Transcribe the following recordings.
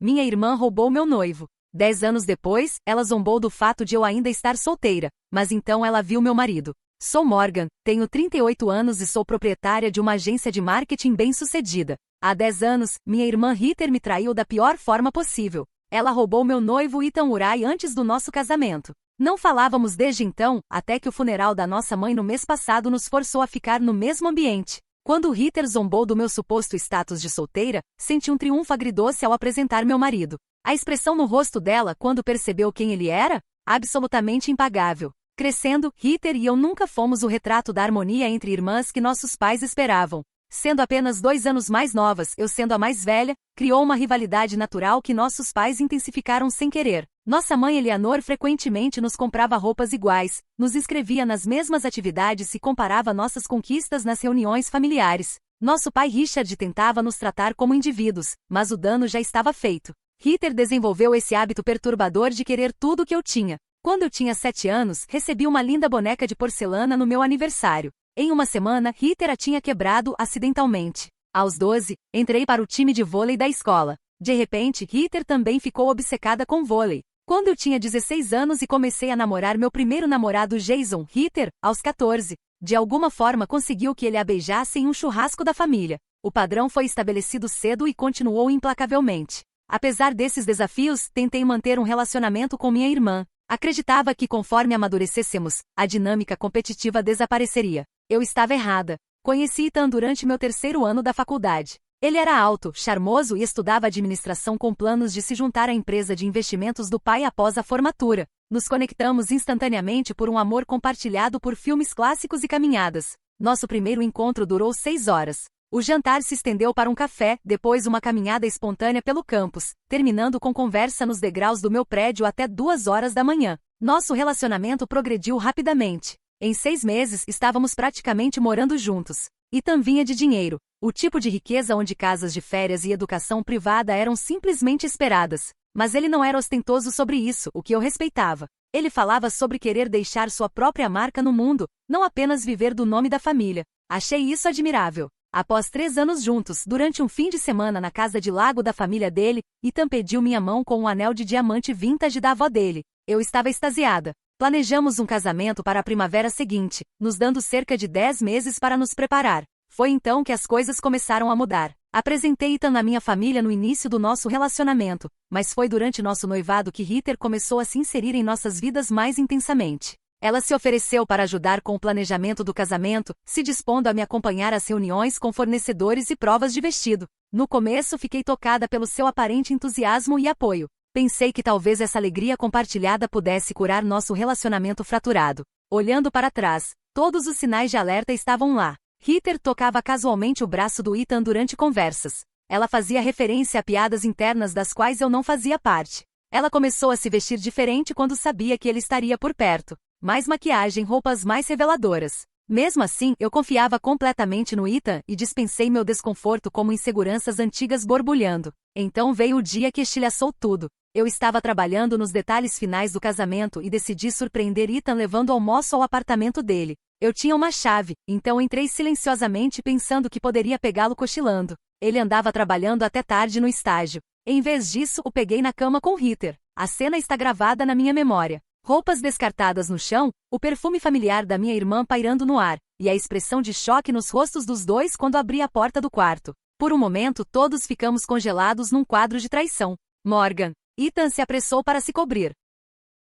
minha irmã roubou meu noivo. 10 anos depois, ela zombou do fato de eu ainda estar solteira, mas então ela viu meu marido. Sou Morgan, tenho 38 anos e sou proprietária de uma agência de marketing bem-sucedida. Há 10 anos, minha irmã Heather me traiu da pior forma possível. Ela roubou meu noivo Ethan Urai antes do nosso casamento. Não falávamos desde então, até que o funeral da nossa mãe no mês passado nos forçou a ficar no mesmo ambiente. Quando Heather zombou do meu suposto status de solteira, senti um triunfo agridoce ao apresentar meu marido. A expressão no rosto dela quando percebeu quem ele era? Absolutamente impagável. Crescendo, Heather e eu nunca fomos o retrato da harmonia entre irmãs que nossos pais esperavam. Sendo apenas 2 anos mais novas, eu sendo a mais velha, criou uma rivalidade natural que nossos pais intensificaram sem querer. Nossa mãe Eleanor frequentemente nos comprava roupas iguais, nos inscrevia nas mesmas atividades e comparava nossas conquistas nas reuniões familiares. Nosso pai Richard tentava nos tratar como indivíduos, mas o dano já estava feito. Heather desenvolveu esse hábito perturbador de querer tudo que eu tinha. Quando eu tinha 7 anos, recebi uma linda boneca de porcelana no meu aniversário. Em uma semana, Heather a tinha quebrado acidentalmente. Aos 12, entrei para o time de vôlei da escola. De repente, Heather também ficou obcecada com vôlei. Quando eu tinha 16 anos e comecei a namorar meu primeiro namorado Jason, Heather, aos 14, de alguma forma conseguiu que ele a beijasse em um churrasco da família. O padrão foi estabelecido cedo e continuou implacavelmente. Apesar desses desafios, tentei manter um relacionamento com minha irmã. Acreditava que conforme amadurecêssemos, a dinâmica competitiva desapareceria. Eu estava errada. Conheci Ethan durante meu 3º ano da faculdade. Ele era alto, charmoso e estudava administração com planos de se juntar à empresa de investimentos do pai após a formatura. Nos conectamos instantaneamente por um amor compartilhado por filmes clássicos e caminhadas. Nosso primeiro encontro durou 6 horas. O jantar se estendeu para um café, depois uma caminhada espontânea pelo campus, terminando com conversa nos degraus do meu prédio até 2 horas da manhã. Nosso relacionamento progrediu rapidamente. Em 6 meses, estávamos praticamente morando juntos. Ethan vinha de dinheiro, o tipo de riqueza onde casas de férias e educação privada eram simplesmente esperadas. Mas ele não era ostentoso sobre isso, o que eu respeitava. Ele falava sobre querer deixar sua própria marca no mundo, não apenas viver do nome da família. Achei isso admirável. Após 3 anos juntos, durante um fim de semana na casa de lago da família dele, Ethan pediu minha mão com um anel de diamante vintage da avó dele. Eu estava extasiada. Planejamos um casamento para a primavera seguinte, nos dando cerca de 10 meses para nos preparar. Foi então que as coisas começaram a mudar. Apresentei Ethan na minha família no início do nosso relacionamento, mas foi durante nosso noivado que Heather começou a se inserir em nossas vidas mais intensamente. Ela se ofereceu para ajudar com o planejamento do casamento, se dispondo a me acompanhar às reuniões com fornecedores e provas de vestido. No começo fiquei tocada pelo seu aparente entusiasmo e apoio. Pensei que talvez essa alegria compartilhada pudesse curar nosso relacionamento fraturado. Olhando para trás, todos os sinais de alerta estavam lá. Heather tocava casualmente o braço do Ethan durante conversas. Ela fazia referência a piadas internas das quais eu não fazia parte. Ela começou a se vestir diferente quando sabia que ele estaria por perto. Mais maquiagem, roupas mais reveladoras. Mesmo assim, eu confiava completamente no Ethan e dispensei meu desconforto como inseguranças antigas borbulhando. Então veio o dia que estilhaçou tudo. Eu estava trabalhando nos detalhes finais do casamento e decidi surpreender Ethan levando almoço ao apartamento dele. Eu tinha uma chave, então entrei silenciosamente pensando que poderia pegá-lo cochilando. Ele andava trabalhando até tarde no estágio. Em vez disso, o peguei na cama com Heather. A cena está gravada na minha memória. Roupas descartadas no chão, o perfume familiar da minha irmã pairando no ar, e a expressão de choque nos rostos dos dois quando abri a porta do quarto. Por um momento, todos ficamos congelados num quadro de traição. Morgan. Ethan se apressou para se cobrir.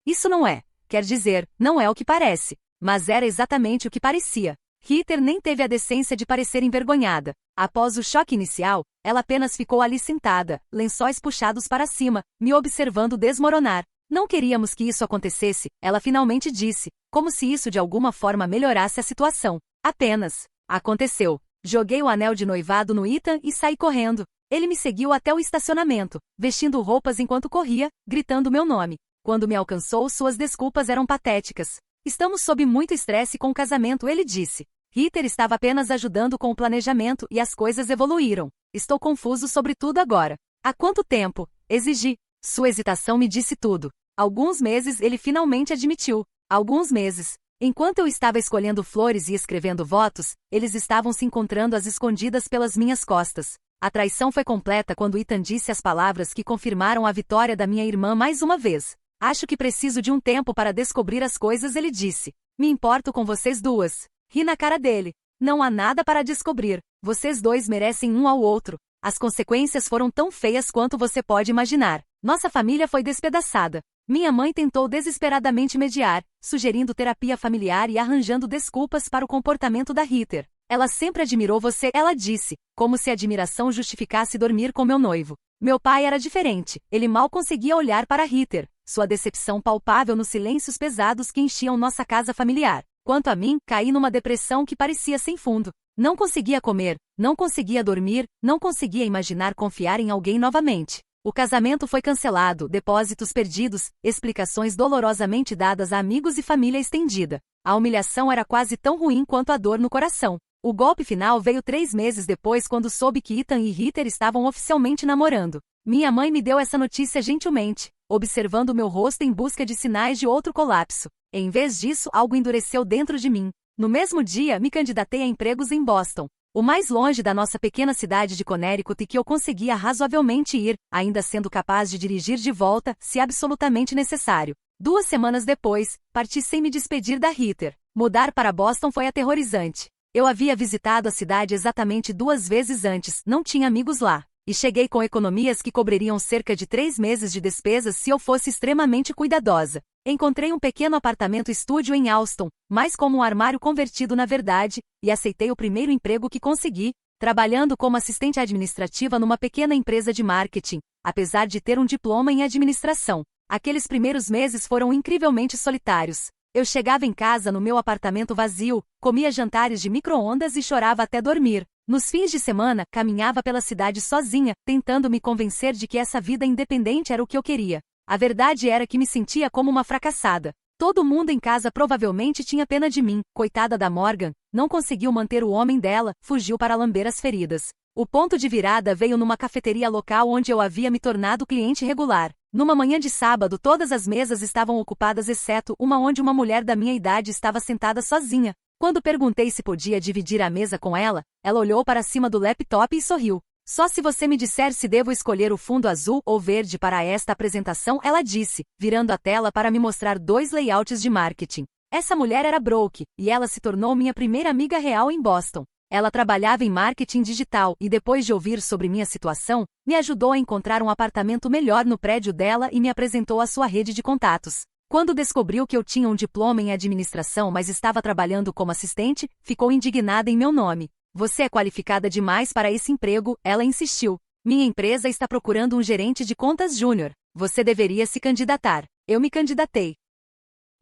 Isso não é. Quer dizer, não é o que parece. Mas era exatamente o que parecia. Heather nem teve a decência de parecer envergonhada. Após o choque inicial, ela apenas ficou ali sentada, lençóis puxados para cima, me observando desmoronar. Não queríamos que isso acontecesse, ela finalmente disse, como se isso de alguma forma melhorasse a situação. Apenas. Aconteceu. Joguei o anel de noivado no Ethan e saí correndo. Ele me seguiu até o estacionamento, vestindo roupas enquanto corria, gritando meu nome. Quando me alcançou, suas desculpas eram patéticas. Estamos sob muito estresse com o casamento, ele disse. Heather estava apenas ajudando com o planejamento e as coisas evoluíram. Estou confuso sobre tudo agora. Há quanto tempo? Exigi. Sua hesitação me disse tudo. Alguns meses, ele finalmente admitiu. Alguns meses. Enquanto eu estava escolhendo flores e escrevendo votos, eles estavam se encontrando às escondidas pelas minhas costas. A traição foi completa quando Ethan disse as palavras que confirmaram a vitória da minha irmã mais uma vez. Acho que preciso de um tempo para descobrir as coisas, ele disse. Me importo com vocês duas. Ri na cara dele. Não há nada para descobrir. Vocês dois merecem um ao outro. As consequências foram tão feias quanto você pode imaginar. Nossa família foi despedaçada. Minha mãe tentou desesperadamente mediar, sugerindo terapia familiar e arranjando desculpas para o comportamento da Heather. Ela sempre admirou você, ela disse, como se a admiração justificasse dormir com meu noivo. Meu pai era diferente, ele mal conseguia olhar para Heather, sua decepção palpável nos silêncios pesados que enchiam nossa casa familiar. Quanto a mim, caí numa depressão que parecia sem fundo. Não conseguia comer, não conseguia dormir, não conseguia imaginar confiar em alguém novamente. O casamento foi cancelado, depósitos perdidos, explicações dolorosamente dadas a amigos e família estendida. A humilhação era quase tão ruim quanto a dor no coração. O golpe final veio 3 meses depois quando soube que Ethan e Heather estavam oficialmente namorando. Minha mãe me deu essa notícia gentilmente, observando meu rosto em busca de sinais de outro colapso. Em vez disso, algo endureceu dentro de mim. No mesmo dia, me candidatei a empregos em Boston, o mais longe da nossa pequena cidade de Connecticut e que eu conseguia razoavelmente ir, ainda sendo capaz de dirigir de volta, se absolutamente necessário. 2 semanas depois, parti sem me despedir da Heather. Mudar para Boston foi aterrorizante. Eu havia visitado a cidade exatamente 2 vezes antes, não tinha amigos lá. E cheguei com economias que cobririam cerca de 3 meses de despesas se eu fosse extremamente cuidadosa. Encontrei um pequeno apartamento-estúdio em Austin, mais como um armário convertido na verdade, e aceitei o primeiro emprego que consegui, trabalhando como assistente administrativa numa pequena empresa de marketing, apesar de ter um diploma em administração. Aqueles primeiros meses foram incrivelmente solitários. Eu chegava em casa no meu apartamento vazio, comia jantares de micro-ondas e chorava até dormir. Nos fins de semana, caminhava pela cidade sozinha, tentando me convencer de que essa vida independente era o que eu queria. A verdade era que me sentia como uma fracassada. Todo mundo em casa provavelmente tinha pena de mim, coitada da Morgan, não conseguiu manter o homem dela, fugiu para lamber as feridas. O ponto de virada veio numa cafeteria local onde eu havia me tornado cliente regular. Numa manhã de sábado, todas as mesas estavam ocupadas exceto uma onde uma mulher da minha idade estava sentada sozinha. Quando perguntei se podia dividir a mesa com ela, ela olhou para cima do laptop e sorriu. Só se você me disser se devo escolher o fundo azul ou verde para esta apresentação, ela disse, virando a tela para me mostrar 2 layouts de marketing. Essa mulher era Brooke, e ela se tornou minha primeira amiga real em Boston. Ela trabalhava em marketing digital e depois de ouvir sobre minha situação, me ajudou a encontrar um apartamento melhor no prédio dela e me apresentou a sua rede de contatos. Quando descobriu que eu tinha um diploma em administração mas estava trabalhando como assistente, ficou indignada em meu nome. Você é qualificada demais para esse emprego, ela insistiu. Minha empresa está procurando um gerente de contas júnior. Você deveria se candidatar. Eu me candidatei.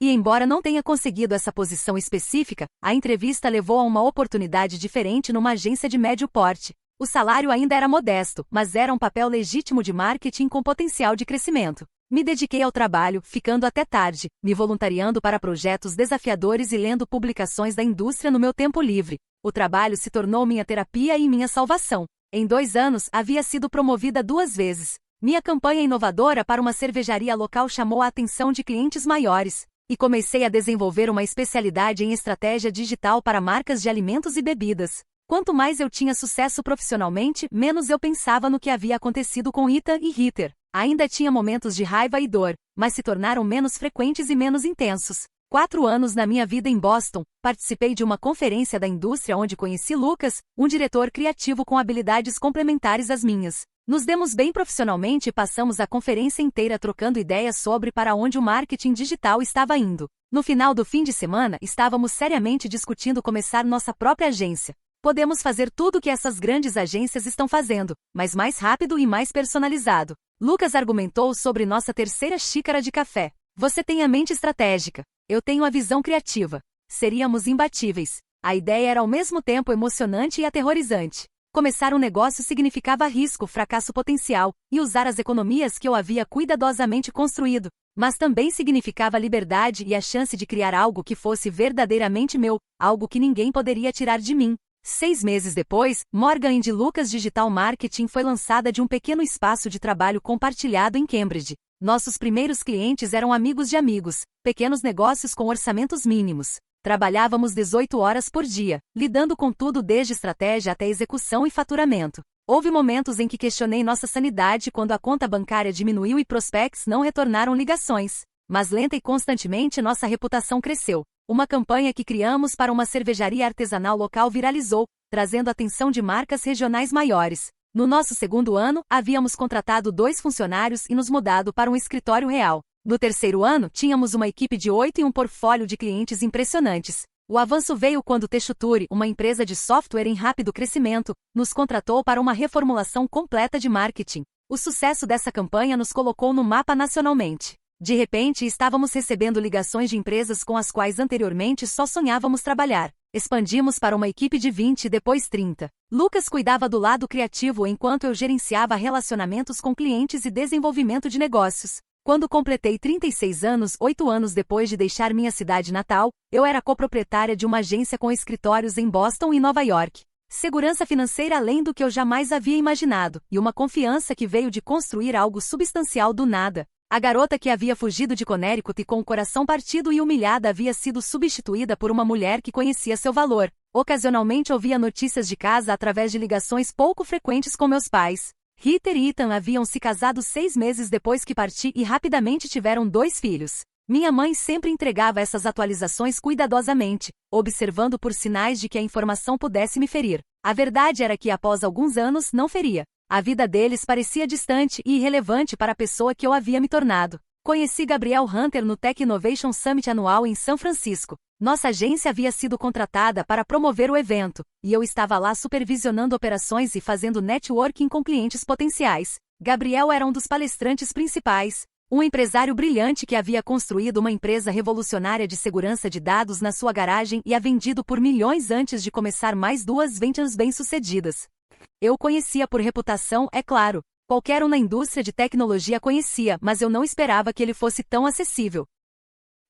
E embora não tenha conseguido essa posição específica, a entrevista levou a uma oportunidade diferente numa agência de médio porte. O salário ainda era modesto, mas era um papel legítimo de marketing com potencial de crescimento. Me dediquei ao trabalho, ficando até tarde, me voluntariando para projetos desafiadores e lendo publicações da indústria no meu tempo livre. O trabalho se tornou minha terapia e minha salvação. Em 2 anos, havia sido promovida 2 vezes. Minha campanha inovadora para uma cervejaria local chamou a atenção de clientes maiores. E comecei a desenvolver uma especialidade em estratégia digital para marcas de alimentos e bebidas. Quanto mais eu tinha sucesso profissionalmente, menos eu pensava no que havia acontecido com Ethan e Heather. Ainda tinha momentos de raiva e dor, mas se tornaram menos frequentes e menos intensos. 4 anos na minha vida em Boston, participei de uma conferência da indústria onde conheci Lucas, um diretor criativo com habilidades complementares às minhas. Nos demos bem profissionalmente e passamos a conferência inteira trocando ideias sobre para onde o marketing digital estava indo. No final do fim de semana, estávamos seriamente discutindo começar nossa própria agência. Podemos fazer tudo o que essas grandes agências estão fazendo, mas mais rápido e mais personalizado. Lucas argumentou sobre nossa 3ª xícara de café. Você tem a mente estratégica. Eu tenho a visão criativa. Seríamos imbatíveis. A ideia era ao mesmo tempo emocionante e aterrorizante. Começar um negócio significava risco, fracasso potencial, e usar as economias que eu havia cuidadosamente construído. Mas também significava liberdade e a chance de criar algo que fosse verdadeiramente meu, algo que ninguém poderia tirar de mim. 6 meses depois, Morgan & Lucas Digital Marketing foi lançada de um pequeno espaço de trabalho compartilhado em Cambridge. Nossos primeiros clientes eram amigos de amigos, pequenos negócios com orçamentos mínimos. Trabalhávamos 18 horas por dia, lidando com tudo desde estratégia até execução e faturamento. Houve momentos em que questionei nossa sanidade quando a conta bancária diminuiu e prospects não retornaram ligações. Mas lenta e constantemente nossa reputação cresceu. Uma campanha que criamos para uma cervejaria artesanal local viralizou, trazendo atenção de marcas regionais maiores. No nosso segundo ano, havíamos contratado 2 funcionários e nos mudado para um escritório real. No terceiro ano, tínhamos uma equipe de 8 e um portfólio de clientes impressionantes. O avanço veio quando Texture, uma empresa de software em rápido crescimento, nos contratou para uma reformulação completa de marketing. O sucesso dessa campanha nos colocou no mapa nacionalmente. De repente, estávamos recebendo ligações de empresas com as quais anteriormente só sonhávamos trabalhar. Expandimos para uma equipe de 20 e depois 30. Lucas cuidava do lado criativo enquanto eu gerenciava relacionamentos com clientes e desenvolvimento de negócios. Quando completei 36 anos, 8 anos depois de deixar minha cidade natal, eu era coproprietária de uma agência com escritórios em Boston e Nova York. Segurança financeira além do que eu jamais havia imaginado, e uma confiança que veio de construir algo substancial do nada. A garota que havia fugido de Connecticut e com o coração partido e humilhada havia sido substituída por uma mulher que conhecia seu valor. Ocasionalmente ouvia notícias de casa através de ligações pouco frequentes com meus pais. Heather e Ethan haviam se casado 6 meses depois que parti e rapidamente tiveram 2 filhos. Minha mãe sempre entregava essas atualizações cuidadosamente, observando por sinais de que a informação pudesse me ferir. A verdade era que após alguns anos não feria. A vida deles parecia distante e irrelevante para a pessoa que eu havia me tornado. Conheci Gabriel Hunter no Tech Innovation Summit anual em São Francisco. Nossa agência havia sido contratada para promover o evento, e eu estava lá supervisionando operações e fazendo networking com clientes potenciais. Gabriel era um dos palestrantes principais, um empresário brilhante que havia construído uma empresa revolucionária de segurança de dados na sua garagem e a vendido por milhões antes de começar mais 2 ventures bem-sucedidas. Eu conhecia por reputação, é claro. Qualquer um na indústria de tecnologia conhecia, mas eu não esperava que ele fosse tão acessível.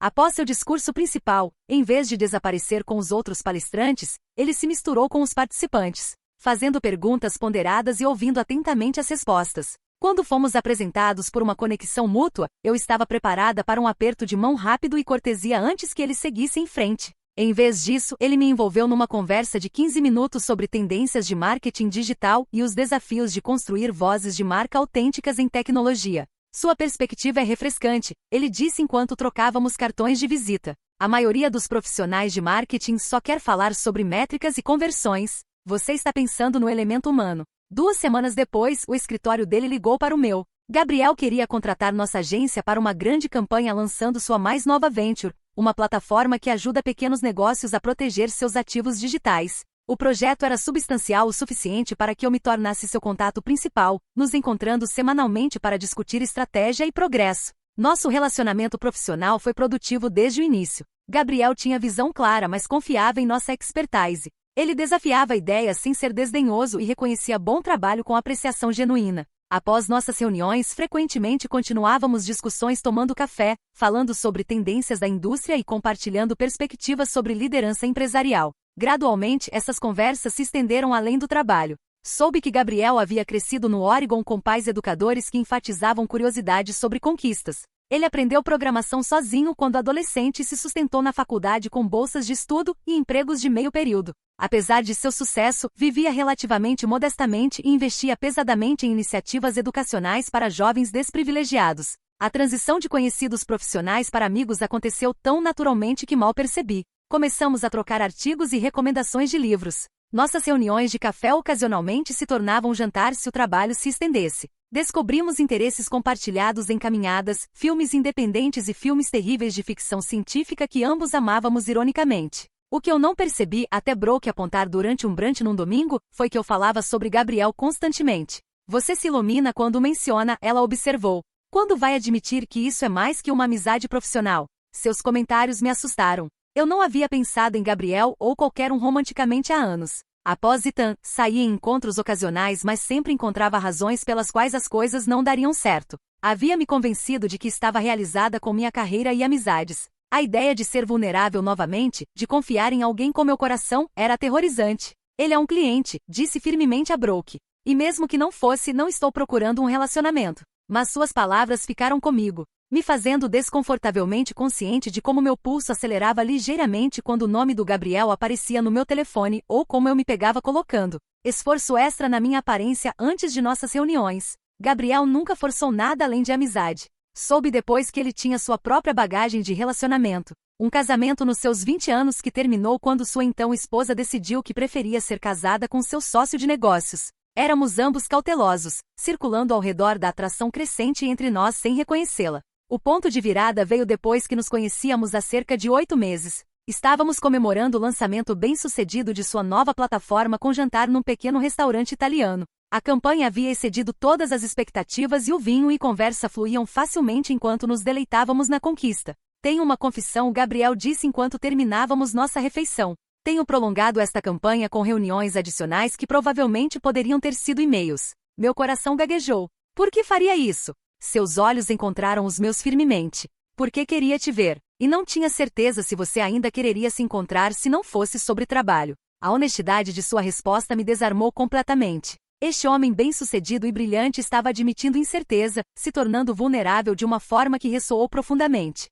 Após seu discurso principal, em vez de desaparecer com os outros palestrantes, ele se misturou com os participantes, fazendo perguntas ponderadas e ouvindo atentamente as respostas. Quando fomos apresentados por uma conexão mútua, eu estava preparada para um aperto de mão rápido e cortesia antes que ele seguisse em frente. Em vez disso, ele me envolveu numa conversa de 15 minutos sobre tendências de marketing digital e os desafios de construir vozes de marca autênticas em tecnologia. Sua perspectiva é refrescante, ele disse enquanto trocávamos cartões de visita. A maioria dos profissionais de marketing só quer falar sobre métricas e conversões. Você está pensando no elemento humano. 2 semanas depois, o escritório dele ligou para o meu. Gabriel queria contratar nossa agência para uma grande campanha lançando sua mais nova venture, uma plataforma que ajuda pequenos negócios a proteger seus ativos digitais. O projeto era substancial o suficiente para que eu me tornasse seu contato principal, nos encontrando semanalmente para discutir estratégia e progresso. Nosso relacionamento profissional foi produtivo desde o início. Gabriel tinha visão clara, mas confiava em nossa expertise. Ele desafiava ideias sem ser desdenhoso e reconhecia bom trabalho com apreciação genuína. Após nossas reuniões, frequentemente continuávamos discussões tomando café, falando sobre tendências da indústria e compartilhando perspectivas sobre liderança empresarial. Gradualmente, essas conversas se estenderam além do trabalho. Soube que Gabriel havia crescido no Oregon com pais educadores que enfatizavam curiosidade sobre conquistas. Ele aprendeu programação sozinho quando adolescente e se sustentou na faculdade com bolsas de estudo e empregos de meio período. Apesar de seu sucesso, vivia relativamente modestamente e investia pesadamente em iniciativas educacionais para jovens desprivilegiados. A transição de conhecidos profissionais para amigos aconteceu tão naturalmente que mal percebi. Começamos a trocar artigos e recomendações de livros. Nossas reuniões de café ocasionalmente se tornavam um jantar se o trabalho se estendesse. Descobrimos interesses compartilhados em caminhadas, filmes independentes e filmes terríveis de ficção científica que ambos amávamos ironicamente. O que eu não percebi até Brooke apontar durante um brunch num domingo, foi que eu falava sobre Gabriel constantemente. Você se ilumina quando o menciona, ela observou. Quando vai admitir que isso é mais que uma amizade profissional? Seus comentários me assustaram. Eu não havia pensado em Gabriel ou qualquer um romanticamente há anos. Após Ethan, saía em encontros ocasionais, mas sempre encontrava razões pelas quais as coisas não dariam certo. Havia me convencido de que estava realizada com minha carreira e amizades. A ideia de ser vulnerável novamente, de confiar em alguém com meu coração, era aterrorizante. Ele é um cliente, disse firmemente a Brooke. E mesmo que não fosse, não estou procurando um relacionamento. Mas suas palavras ficaram comigo. me fazendo desconfortavelmente consciente de como meu pulso acelerava ligeiramente quando o nome do Gabriel aparecia no meu telefone ou como eu me pegava colocando esforço extra na minha aparência antes de nossas reuniões. Gabriel nunca forçou nada além de amizade. Soube depois que ele tinha sua própria bagagem de relacionamento. Um casamento nos seus 20 anos que terminou quando sua então esposa decidiu que preferia ser casada com seu sócio de negócios. Éramos ambos cautelosos, circulando ao redor da atração crescente entre nós sem reconhecê-la. O ponto de virada veio depois que nos conhecíamos há cerca de 8 meses. Estávamos comemorando o lançamento bem-sucedido de sua nova plataforma com jantar num pequeno restaurante italiano. A campanha havia excedido todas as expectativas e o vinho e conversa fluíam facilmente enquanto nos deleitávamos na conquista. Tenho uma confissão, Gabriel disse enquanto terminávamos nossa refeição. Tenho prolongado esta campanha com reuniões adicionais que provavelmente poderiam ter sido e-mails. Meu coração gaguejou. Por que faria isso? Seus olhos encontraram os meus firmemente. Porque queria te ver. E não tinha certeza se você ainda quereria se encontrar se não fosse sobre trabalho. A honestidade de sua resposta me desarmou completamente. Este homem bem-sucedido e brilhante estava admitindo incerteza, se tornando vulnerável de uma forma que ressoou profundamente.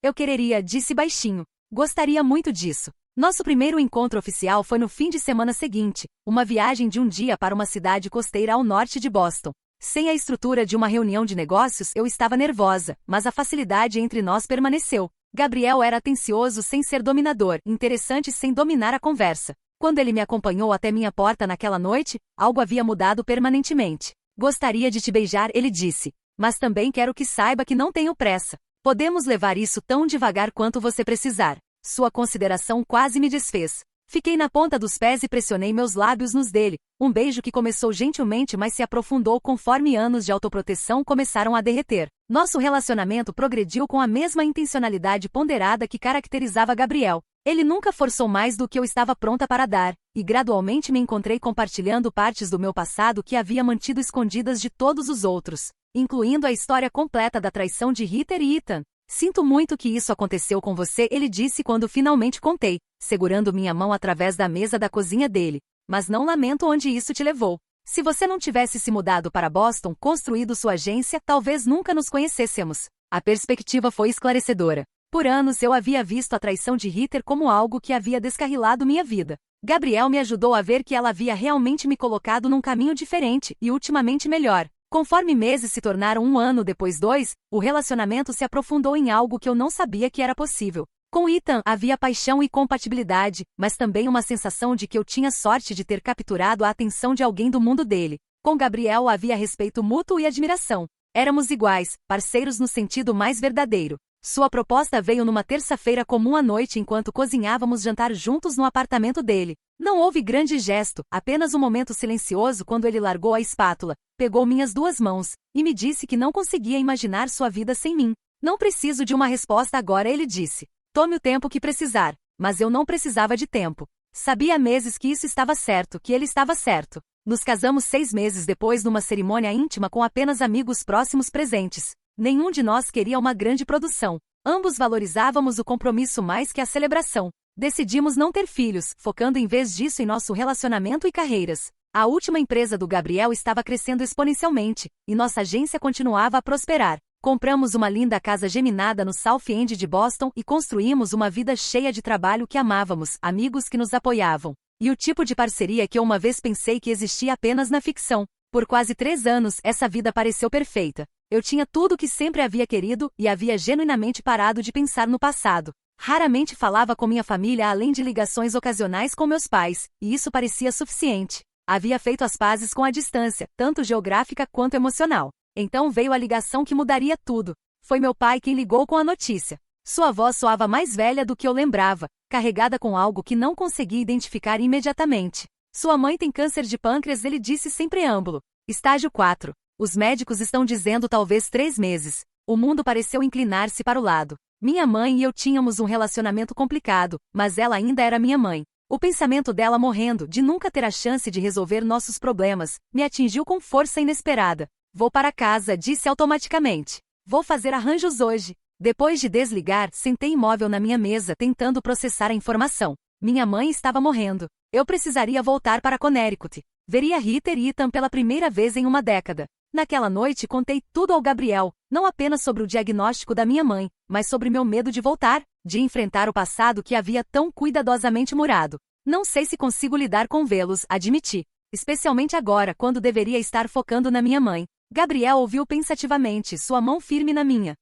Eu quereria, disse baixinho. Gostaria muito disso. Nosso primeiro encontro oficial foi no fim de semana seguinte, uma viagem de um dia para uma cidade costeira ao norte de Boston. Sem a estrutura de uma reunião de negócios, eu estava nervosa, mas a facilidade entre nós permaneceu. Gabriel era atencioso sem ser dominador, interessante sem dominar a conversa. Quando ele me acompanhou até minha porta naquela noite, algo havia mudado permanentemente. Gostaria de te beijar, ele disse. Mas também quero que saiba que não tenho pressa. Podemos levar isso tão devagar quanto você precisar. Sua consideração quase me desfez. Fiquei na ponta dos pés e pressionei meus lábios nos dele. Um beijo que começou gentilmente, mas se aprofundou conforme anos de autoproteção começaram a derreter. Nosso relacionamento progrediu com a mesma intencionalidade ponderada que caracterizava Gabriel. Ele nunca forçou mais do que eu estava pronta para dar, e gradualmente me encontrei compartilhando partes do meu passado que havia mantido escondidas de todos os outros, incluindo a história completa da traição de Heather e Ethan. Sinto muito que isso aconteceu com você, ele disse quando finalmente contei, segurando minha mão através da mesa da cozinha dele. Mas não lamento onde isso te levou. Se você não tivesse se mudado para Boston, construído sua agência, talvez nunca nos conhecêssemos. A perspectiva foi esclarecedora. Por anos eu havia visto a traição de Heather como algo que havia descarrilado minha vida. Gabriel me ajudou a ver que ela havia realmente me colocado num caminho diferente e ultimamente melhor. Conforme meses se tornaram 1 ano depois 2, o relacionamento se aprofundou em algo que eu não sabia que era possível. Com Ethan havia paixão e compatibilidade, mas também uma sensação de que eu tinha sorte de ter capturado a atenção de alguém do mundo dele. Com Gabriel havia respeito mútuo e admiração. Éramos iguais, parceiros no sentido mais verdadeiro. Sua proposta veio numa terça-feira comum à noite enquanto cozinhávamos jantar juntos no apartamento dele. Não houve grande gesto, apenas um momento silencioso quando ele largou a espátula, pegou minhas 2 mãos, e me disse que não conseguia imaginar sua vida sem mim. Não preciso de uma resposta agora, ele disse. Tome o tempo que precisar, mas eu não precisava de tempo. Sabia há meses que isso estava certo, que ele estava certo. Nos casamos 6 meses depois numa cerimônia íntima com apenas amigos próximos presentes. Nenhum de nós queria uma grande produção. Ambos valorizávamos o compromisso mais que a celebração. Decidimos não ter filhos, focando em vez disso em nosso relacionamento e carreiras. A última empresa do Gabriel estava crescendo exponencialmente, e nossa agência continuava a prosperar. Compramos uma linda casa geminada no South End de Boston e construímos uma vida cheia de trabalho que amávamos, amigos que nos apoiavam. E o tipo de parceria que eu uma vez pensei que existia apenas na ficção. Por quase 3 anos, essa vida pareceu perfeita. Eu tinha tudo o que sempre havia querido e havia genuinamente parado de pensar no passado. Raramente falava com minha família além de ligações ocasionais com meus pais, e isso parecia suficiente. Havia feito as pazes com a distância, tanto geográfica quanto emocional. Então veio a ligação que mudaria tudo. Foi meu pai quem ligou com a notícia. Sua voz soava mais velha do que eu lembrava, carregada com algo que não conseguia identificar imediatamente. Sua mãe tem câncer de pâncreas, ele disse sem preâmbulo. Estágio 4. Os médicos estão dizendo talvez 3 meses. O mundo pareceu inclinar-se para o lado. Minha mãe e eu tínhamos um relacionamento complicado, mas ela ainda era minha mãe. O pensamento dela morrendo, de nunca ter a chance de resolver nossos problemas, me atingiu com força inesperada. Vou para casa, disse automaticamente. Vou fazer arranjos hoje. Depois de desligar, sentei imóvel na minha mesa tentando processar a informação. Minha mãe estava morrendo. Eu precisaria voltar para Connecticut. Veria Heather e Ethan pela primeira vez em uma década. Naquela noite contei tudo ao Gabriel, não apenas sobre o diagnóstico da minha mãe, mas sobre meu medo de voltar, de enfrentar o passado que havia tão cuidadosamente murado. Não sei se consigo lidar com vê-los, admiti. Especialmente agora, quando deveria estar focando na minha mãe. Gabriel ouviu pensativamente, sua mão firme na minha.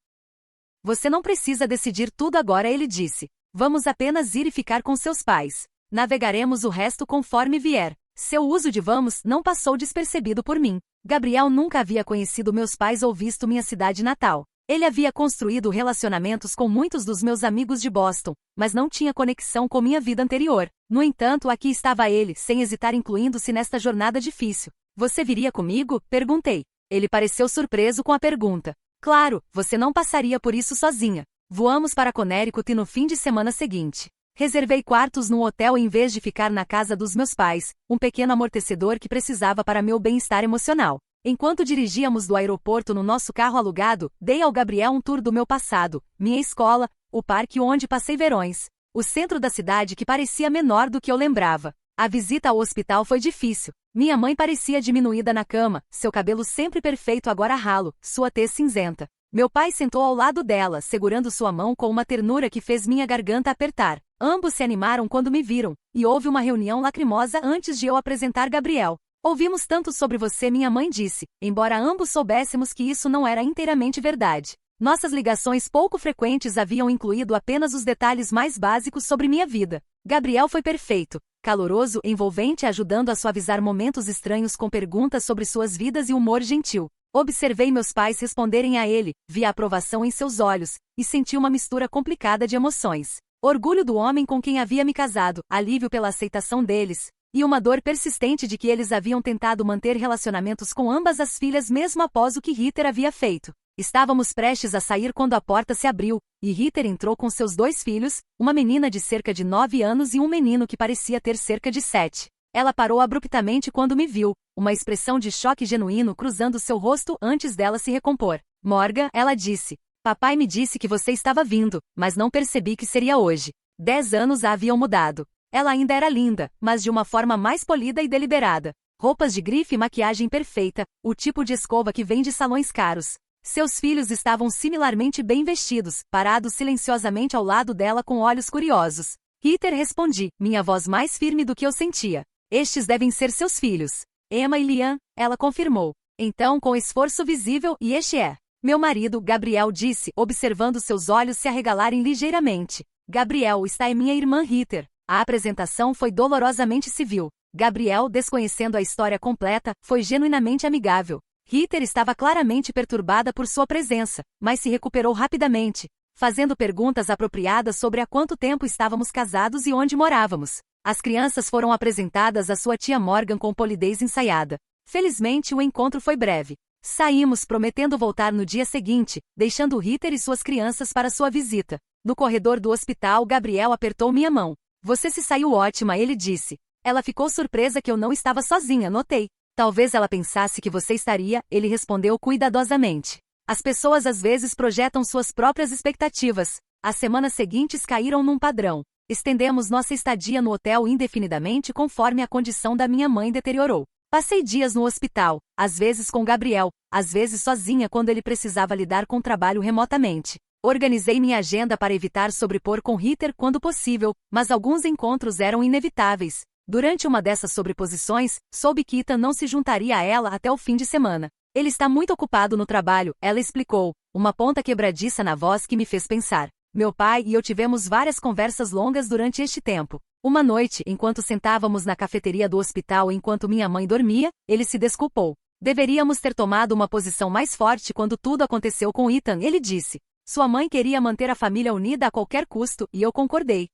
Você não precisa decidir tudo agora, ele disse. Vamos apenas ir e ficar com seus pais. Navegaremos o resto conforme vier. Seu uso de vamos não passou despercebido por mim. Gabriel nunca havia conhecido meus pais ou visto minha cidade natal. Ele havia construído relacionamentos com muitos dos meus amigos de Boston, mas não tinha conexão com minha vida anterior. No entanto, aqui estava ele, sem hesitar, incluindo-se nesta jornada difícil. Você viria comigo? Perguntei. Ele pareceu surpreso com a pergunta. Claro, você não passaria por isso sozinha. Voamos para Connecticut no fim de semana seguinte. Reservei quartos num hotel em vez de ficar na casa dos meus pais, um pequeno amortecedor que precisava para meu bem-estar emocional. Enquanto dirigíamos do aeroporto no nosso carro alugado, dei ao Gabriel um tour do meu passado, minha escola, o parque onde passei verões, o centro da cidade que parecia menor do que eu lembrava. A visita ao hospital foi difícil. Minha mãe parecia diminuída na cama, seu cabelo sempre perfeito agora ralo, sua tez cinzenta. Meu pai sentou ao lado dela, segurando sua mão com uma ternura que fez minha garganta apertar. Ambos se animaram quando me viram, e houve uma reunião lacrimosa antes de eu apresentar Gabriel. Ouvimos tanto sobre você, minha mãe disse, embora ambos soubéssemos que isso não era inteiramente verdade. Nossas ligações pouco frequentes haviam incluído apenas os detalhes mais básicos sobre minha vida. Gabriel foi perfeito, caloroso, envolvente, ajudando a suavizar momentos estranhos com perguntas sobre suas vidas e humor gentil. Observei meus pais responderem a ele, vi a aprovação em seus olhos, e senti uma mistura complicada de emoções. Orgulho do homem com quem havia me casado, alívio pela aceitação deles, e uma dor persistente de que eles haviam tentado manter relacionamentos com ambas as filhas mesmo após o que Ritter havia feito. Estávamos prestes a sair quando a porta se abriu, e Ritter entrou com seus 2 filhos, uma menina de cerca de 9 anos e um menino que parecia ter cerca de 7. Ela parou abruptamente quando me viu, uma expressão de choque genuíno cruzando seu rosto antes dela se recompor. Morgan, ela disse. Papai me disse que você estava vindo, mas não percebi que seria hoje. 10 anos a haviam mudado. Ela ainda era linda, mas de uma forma mais polida e deliberada. Roupas de grife e maquiagem perfeita, o tipo de escova que vem de salões caros. Seus filhos estavam similarmente bem vestidos, parados silenciosamente ao lado dela com olhos curiosos. Ritter, respondi, minha voz mais firme do que eu sentia. Estes devem ser seus filhos. Emma e Liam, ela confirmou. Então, com esforço visível, e este é. Meu marido, Gabriel disse, observando seus olhos se arregalarem ligeiramente. Gabriel, está é minha irmã Ritter. A apresentação foi dolorosamente civil. Gabriel, desconhecendo a história completa, foi genuinamente amigável. Ritter estava claramente perturbada por sua presença, mas se recuperou rapidamente, fazendo perguntas apropriadas sobre há quanto tempo estávamos casados e onde morávamos. As crianças foram apresentadas à sua tia Morgan com polidez ensaiada. Felizmente, o encontro foi breve. Saímos prometendo voltar no dia seguinte, deixando Ritter e suas crianças para sua visita. No corredor do hospital, Gabriel apertou minha mão. Você se saiu ótima, ele disse. Ela ficou surpresa que eu não estava sozinha, notei. Talvez ela pensasse que você estaria, ele respondeu cuidadosamente. As pessoas às vezes projetam suas próprias expectativas. As semanas seguintes caíram num padrão. Estendemos nossa estadia no hotel indefinidamente conforme a condição da minha mãe deteriorou. Passei dias no hospital, às vezes com Gabriel, às vezes sozinha quando ele precisava lidar com o trabalho remotamente. Organizei minha agenda para evitar sobrepor com Ritter quando possível, mas alguns encontros eram inevitáveis. Durante uma dessas sobreposições, soube que Ethan não se juntaria a ela até o fim de semana. Ele está muito ocupado no trabalho, ela explicou, uma ponta quebradiça na voz que me fez pensar. Meu pai e eu tivemos várias conversas longas durante este tempo. Uma noite, enquanto sentávamos na cafeteria do hospital enquanto minha mãe dormia, ele se desculpou. Deveríamos ter tomado uma posição mais forte quando tudo aconteceu com Ethan, ele disse. Sua mãe queria manter a família unida a qualquer custo, e eu concordei.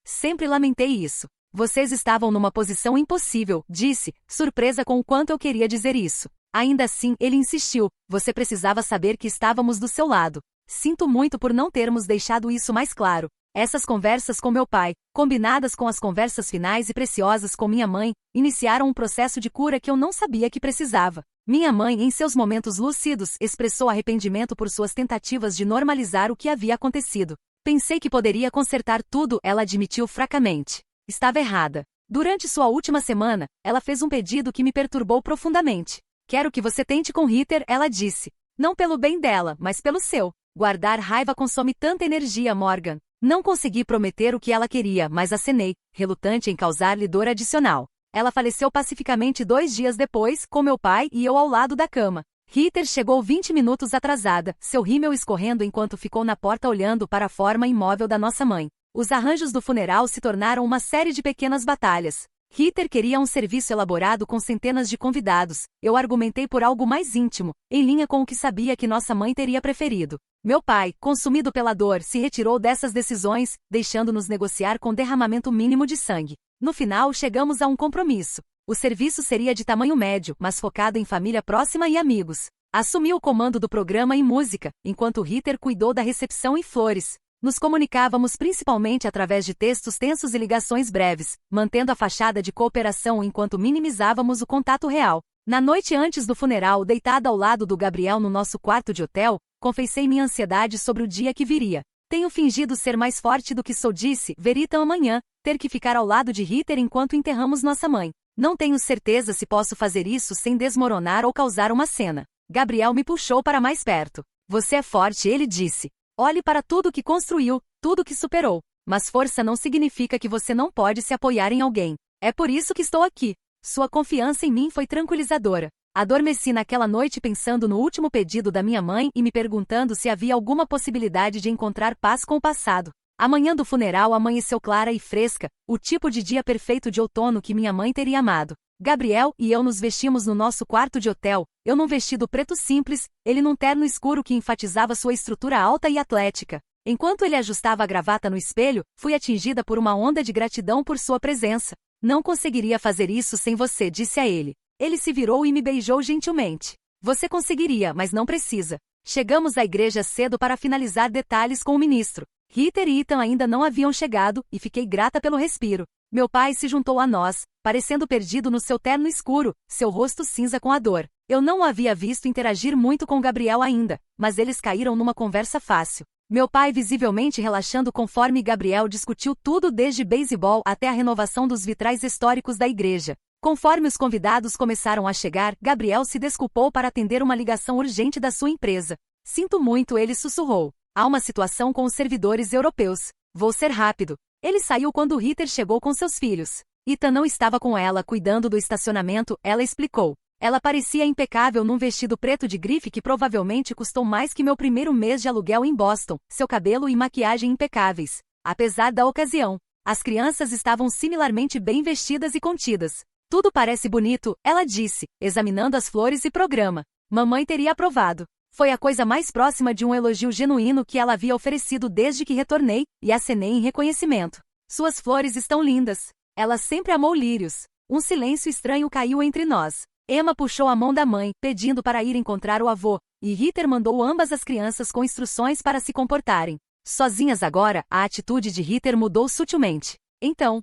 Sempre lamentei isso. Vocês estavam numa posição impossível, disse, surpresa com o quanto eu queria dizer isso. Ainda assim, ele insistiu, você precisava saber que estávamos do seu lado. Sinto muito por não termos deixado isso mais claro. Essas conversas com meu pai, combinadas com as conversas finais e preciosas com minha mãe, iniciaram um processo de cura que eu não sabia que precisava. Minha mãe, em seus momentos lúcidos, expressou arrependimento por suas tentativas de normalizar o que havia acontecido. Pensei que poderia consertar tudo, ela admitiu fracamente. Estava errada. Durante sua última semana, ela fez um pedido que me perturbou profundamente. Quero que você tente com Ritter, ela disse. Não pelo bem dela, mas pelo seu. Guardar raiva consome tanta energia, Morgan. Não consegui prometer o que ela queria, mas acenei, relutante em causar-lhe dor adicional. Ela faleceu pacificamente 2 dias depois, com meu pai e eu ao lado da cama. Ritter chegou 20 minutos atrasada, seu rímel escorrendo enquanto ficou na porta olhando para a forma imóvel da nossa mãe. Os arranjos do funeral se tornaram uma série de pequenas batalhas. Ritter queria um serviço elaborado com centenas de convidados. Eu argumentei por algo mais íntimo, em linha com o que sabia que nossa mãe teria preferido. Meu pai, consumido pela dor, se retirou dessas decisões, deixando-nos negociar com derramamento mínimo de sangue. No final, chegamos a um compromisso. O serviço seria de tamanho médio, mas focado em família próxima e amigos. Assumi o comando do programa e música, enquanto Ritter cuidou da recepção e flores. Nos comunicávamos principalmente através de textos tensos e ligações breves, mantendo a fachada de cooperação enquanto minimizávamos o contato real. Na noite antes do funeral, deitada ao lado do Gabriel no nosso quarto de hotel, confessei minha ansiedade sobre o dia que viria. Tenho fingido ser mais forte do que sou, disse, Veritan amanhã, ter que ficar ao lado de Ritter enquanto enterramos nossa mãe. Não tenho certeza se posso fazer isso sem desmoronar ou causar uma cena. Gabriel me puxou para mais perto. Você é forte, ele disse. Olhe para tudo que construiu, tudo que superou. Mas força não significa que você não pode se apoiar em alguém. É por isso que estou aqui. Sua confiança em mim foi tranquilizadora. Adormeci naquela noite pensando no último pedido da minha mãe e me perguntando se havia alguma possibilidade de encontrar paz com o passado. A manhã do funeral amanheceu clara e fresca, o tipo de dia perfeito de outono que minha mãe teria amado. Gabriel e eu nos vestimos no nosso quarto de hotel, eu num vestido preto simples, ele num terno escuro que enfatizava sua estrutura alta e atlética. Enquanto ele ajustava a gravata no espelho, fui atingida por uma onda de gratidão por sua presença. Não conseguiria fazer isso sem você, disse a ele. Ele se virou e me beijou gentilmente. Você conseguiria, mas não precisa. Chegamos à igreja cedo para finalizar detalhes com o ministro. Ritter e Ethan ainda não haviam chegado, e fiquei grata pelo respiro. Meu pai se juntou a nós, parecendo perdido no seu terno escuro, seu rosto cinza com a dor. Eu não o havia visto interagir muito com Gabriel ainda, mas eles caíram numa conversa fácil. Meu pai visivelmente relaxando conforme Gabriel discutiu tudo desde beisebol até a renovação dos vitrais históricos da igreja. Conforme os convidados começaram a chegar, Gabriel se desculpou para atender uma ligação urgente da sua empresa. Sinto muito, ele sussurrou. Há uma situação com os servidores europeus. Vou ser rápido. Ele saiu quando Ritter chegou com seus filhos. Ethan não estava com ela cuidando do estacionamento, ela explicou. Ela parecia impecável num vestido preto de grife que provavelmente custou mais que meu primeiro mês de aluguel em Boston, seu cabelo e maquiagem impecáveis. Apesar da ocasião, as crianças estavam similarmente bem vestidas e contidas. Tudo parece bonito, ela disse, examinando as flores e programa. Mamãe teria aprovado. Foi a coisa mais próxima de um elogio genuíno que ela havia oferecido desde que retornei, e acenei em reconhecimento. Suas flores estão lindas. Ela sempre amou lírios. Um silêncio estranho caiu entre nós. Emma puxou a mão da mãe, pedindo para ir encontrar o avô, e Ritter mandou ambas as crianças com instruções para se comportarem. Sozinhas agora, a atitude de Ritter mudou sutilmente. Então,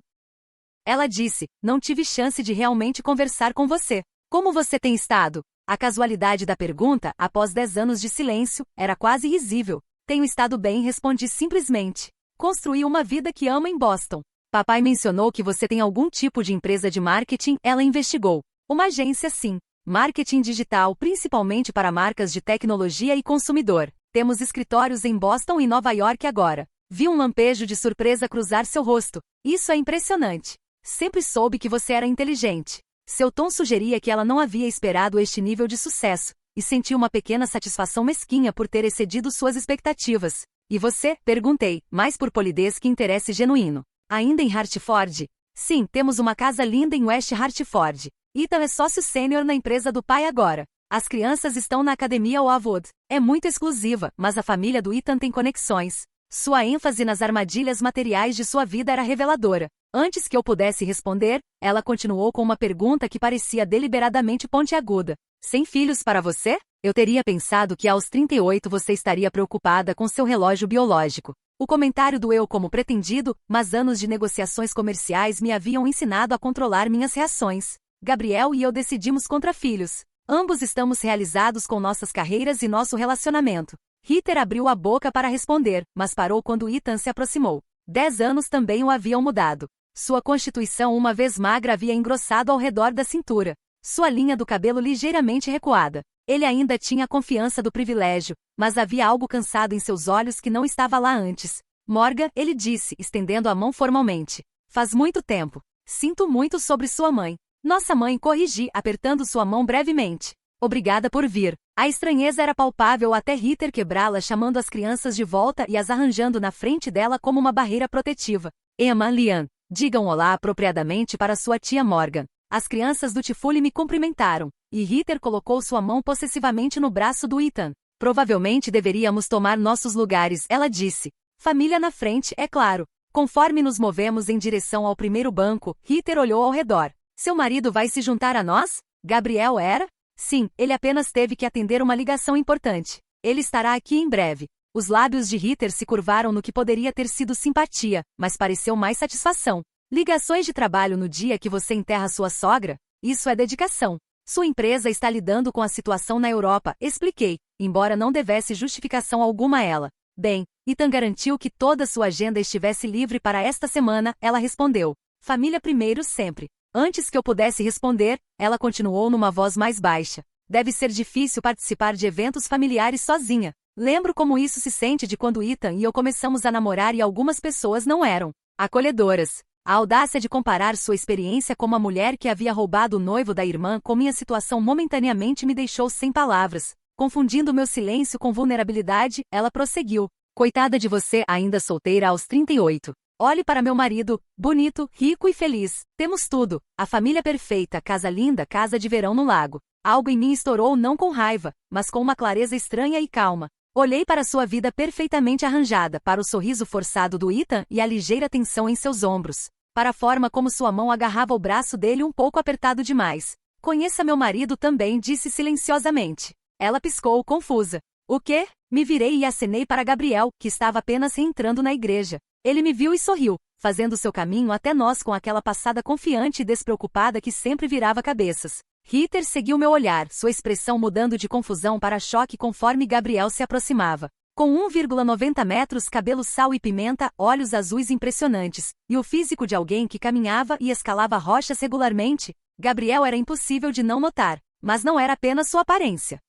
ela disse, não tive chance de realmente conversar com você. Como você tem estado? A casualidade da pergunta, após 10 anos de silêncio, era quase risível. Tenho estado bem, respondi simplesmente. Construí uma vida que amo em Boston. Papai mencionou que você tem algum tipo de empresa de marketing, ela investigou. Uma agência sim. Marketing digital, principalmente para marcas de tecnologia e consumidor. Temos escritórios em Boston e Nova York agora. Vi um lampejo de surpresa cruzar seu rosto. Isso é impressionante. Sempre soube que você era inteligente. Seu tom sugeria que ela não havia esperado este nível de sucesso, e sentiu uma pequena satisfação mesquinha por ter excedido suas expectativas. E você? Perguntei, mais por polidez que interesse genuíno. Ainda em Hartford? Sim, temos uma casa linda em West Hartford. Ethan é sócio sênior na empresa do pai agora. As crianças estão na academia Oakwood. É muito exclusiva, mas a família do Ethan tem conexões. Sua ênfase nas armadilhas materiais de sua vida era reveladora. Antes que eu pudesse responder, ela continuou com uma pergunta que parecia deliberadamente pontiaguda. Sem filhos para você? Eu teria pensado que aos 38 você estaria preocupada com seu relógio biológico. O comentário doeu como pretendido, mas anos de negociações comerciais me haviam ensinado a controlar minhas reações. Gabriel e eu decidimos contra filhos. Ambos estamos realizados com nossas carreiras e nosso relacionamento. Ritter abriu a boca para responder, mas parou quando Ethan se aproximou. 10 anos também o haviam mudado. Sua constituição uma vez magra havia engrossado ao redor da cintura. sua linha do cabelo ligeiramente recuada. Ele ainda tinha a confiança do privilégio, mas havia algo cansado em seus olhos que não estava lá antes. Morgan, ele disse, estendendo a mão formalmente. Faz muito tempo. Sinto muito sobre sua mãe. Nossa mãe, corrigi, apertando sua mão brevemente. Obrigada por vir. A estranheza era palpável até Ritter quebrá-la, chamando as crianças de volta e as arranjando na frente dela como uma barreira protetiva. Emma, Lian, digam olá apropriadamente para sua tia Morgan. As crianças do Tifule me cumprimentaram, e Ritter colocou sua mão possessivamente no braço do Ethan. Provavelmente deveríamos tomar nossos lugares, ela disse. Família na frente, é claro. Conforme nos movemos em direção ao primeiro banco, Ritter olhou ao redor. Seu marido vai se juntar a nós? Gabriel era? Sim, ele apenas teve que atender uma ligação importante. Ele estará aqui em breve. Os lábios de Ritter se curvaram no que poderia ter sido simpatia, mas pareceu mais satisfação. Ligações de trabalho no dia que você enterra sua sogra? Isso é dedicação. Sua empresa está lidando com a situação na Europa, expliquei, embora não devesse justificação alguma a ela. Bem, Ethan garantiu que toda sua agenda estivesse livre para esta semana, ela respondeu. Família primeiro sempre. Antes que eu pudesse responder, ela continuou numa voz mais baixa. Deve ser difícil participar de eventos familiares sozinha. Lembro como isso se sente de quando Ethan e eu começamos a namorar e algumas pessoas não eram acolhedoras. A audácia de comparar sua experiência como a mulher que havia roubado o noivo da irmã com minha situação momentaneamente me deixou sem palavras. Confundindo meu silêncio com vulnerabilidade, ela prosseguiu. Coitada de você, ainda solteira aos 38. Olhe para meu marido, bonito, rico e feliz. Temos tudo. A família perfeita, casa linda, casa de verão no lago. Algo em mim estourou não com raiva, mas com uma clareza estranha e calma. Olhei para sua vida perfeitamente arranjada, para o sorriso forçado do Ethan e a ligeira tensão em seus ombros. Para a forma como sua mão agarrava o braço dele um pouco apertado demais. Conheça meu marido também, disse silenciosamente. Ela piscou, confusa. O quê? Me virei e acenei para Gabriel, que estava apenas reentrando na igreja. Ele me viu e sorriu, fazendo seu caminho até nós com aquela passada confiante e despreocupada que sempre virava cabeças. Ritter seguiu meu olhar, sua expressão mudando de confusão para choque conforme Gabriel se aproximava. Com 1,90 metros, cabelo sal e pimenta, olhos azuis impressionantes, e o físico de alguém que caminhava e escalava rochas regularmente, Gabriel era impossível de não notar, mas não era apenas sua aparência.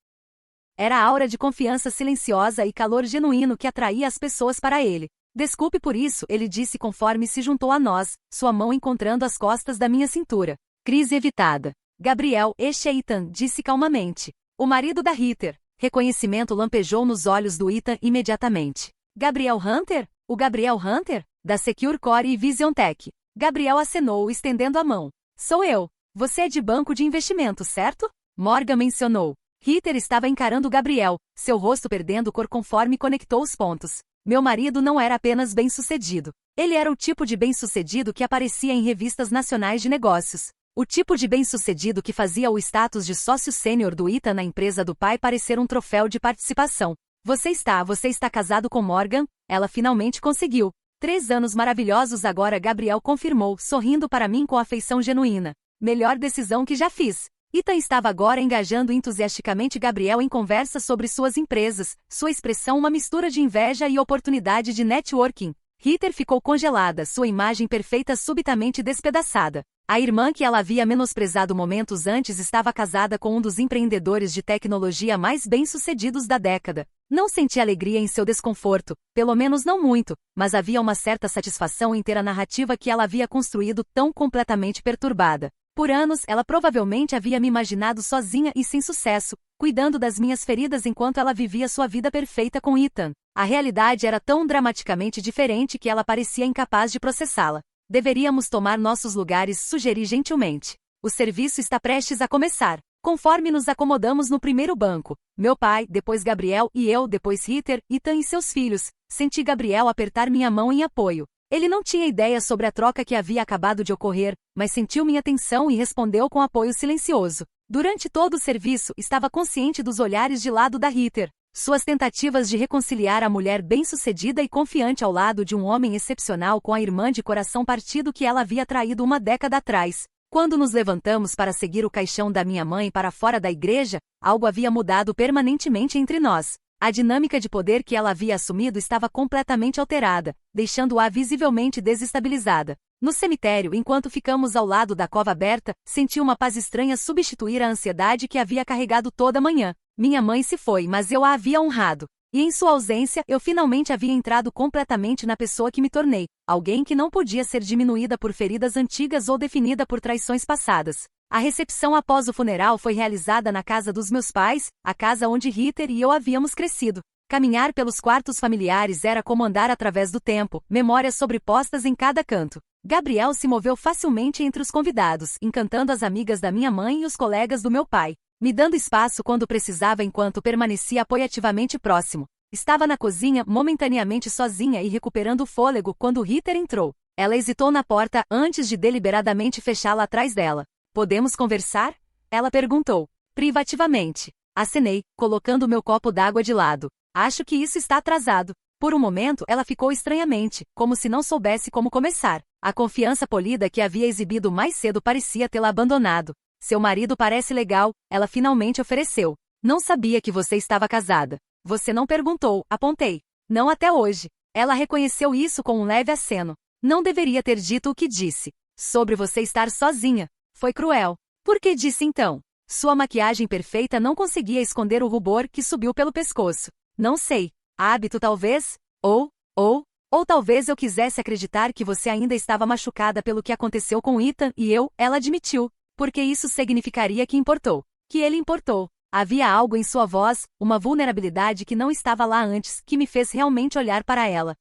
Era a aura de confiança silenciosa e calor genuíno que atraía as pessoas para ele. Desculpe por isso, ele disse conforme se juntou a nós, sua mão encontrando as costas da minha cintura. Crise evitada. Gabriel, este é Ethan, disse calmamente. O marido da Ritter. Reconhecimento lampejou nos olhos do Ethan imediatamente. Gabriel Hunter? O Gabriel Hunter? Da Secure Core e Vision Tech. Gabriel acenou, estendendo a mão. Sou eu. Você é de banco de investimento, certo? Morgan mencionou. Ritter estava encarando Gabriel, seu rosto perdendo cor conforme conectou os pontos. Meu marido não era apenas bem-sucedido. Ele era o tipo de bem-sucedido que aparecia em revistas nacionais de negócios. O tipo de bem-sucedido que fazia o status de sócio sênior do Ethan na empresa do pai parecer um troféu de participação. Você está casado com Morgan? Ela finalmente conseguiu. 3 anos maravilhosos agora, Gabriel confirmou, sorrindo para mim com afeição genuína. Melhor decisão que já fiz. Ethan estava agora engajando entusiasticamente Gabriel em conversa sobre suas empresas, sua expressão uma mistura de inveja e oportunidade de networking. Ritter ficou congelada, sua imagem perfeita subitamente despedaçada. A irmã que ela havia menosprezado momentos antes estava casada com um dos empreendedores de tecnologia mais bem-sucedidos da década. Não senti alegria em seu desconforto, pelo menos não muito, mas havia uma certa satisfação em ter a narrativa que ela havia construído tão completamente perturbada. Por anos, ela provavelmente havia me imaginado sozinha e sem sucesso, cuidando das minhas feridas enquanto ela vivia sua vida perfeita com Ethan. A realidade era tão dramaticamente diferente que ela parecia incapaz de processá-la. Deveríamos tomar nossos lugares, sugeri gentilmente. O serviço está prestes a começar. Conforme nos acomodamos no primeiro banco, meu pai, depois Gabriel e eu, depois Ritter, Ethan e seus filhos, senti Gabriel apertar minha mão em apoio. Ele não tinha ideia sobre a troca que havia acabado de ocorrer, mas sentiu minha atenção e respondeu com apoio silencioso. Durante todo o serviço, estava consciente dos olhares de lado da Ritter. Suas tentativas de reconciliar a mulher bem-sucedida e confiante ao lado de um homem excepcional com a irmã de coração partido que ela havia traído uma década atrás. Quando nos levantamos para seguir o caixão da minha mãe para fora da igreja, algo havia mudado permanentemente entre nós. A dinâmica de poder que ela havia assumido estava completamente alterada, deixando-a visivelmente desestabilizada. No cemitério, enquanto ficamos ao lado da cova aberta, senti uma paz estranha substituir a ansiedade que havia carregado toda a manhã. Minha mãe se foi, mas eu a havia honrado. E em sua ausência, eu finalmente havia entrado completamente na pessoa que me tornei, alguém que não podia ser diminuída por feridas antigas ou definida por traições passadas. A recepção após o funeral foi realizada na casa dos meus pais, a casa onde Ritter e eu havíamos crescido. Caminhar pelos quartos familiares era como andar através do tempo, memórias sobrepostas em cada canto. Gabriel se moveu facilmente entre os convidados, encantando as amigas da minha mãe e os colegas do meu pai, me dando espaço quando precisava enquanto permanecia apoiativamente próximo. Estava na cozinha, momentaneamente sozinha e recuperando o fôlego quando Ritter entrou. Ela hesitou na porta antes de deliberadamente fechá-la atrás dela. "Podemos conversar?" Ela perguntou. Privativamente. Acenei, colocando meu copo d'água de lado. "Acho que isso está atrasado." Por um momento, ela ficou estranhamente, como se não soubesse como começar. A confiança polida que havia exibido mais cedo parecia tê-la abandonado. "Seu marido parece legal", ela finalmente ofereceu. "Não sabia que você estava casada." "Você não perguntou", apontei. "Não até hoje." Ela reconheceu isso com um leve aceno. "Não deveria ter dito o que disse. Sobre você estar sozinha. Foi cruel." "Por que disse então?" Sua maquiagem perfeita não conseguia esconder o rubor que subiu pelo pescoço. "Não sei. Hábito talvez? Ou talvez eu quisesse acreditar que você ainda estava machucada pelo que aconteceu com Ethan e eu", ela admitiu. "Porque isso significaria que importou. Que ele importou." Havia algo em sua voz, uma vulnerabilidade que não estava lá antes, que me fez realmente olhar para ela.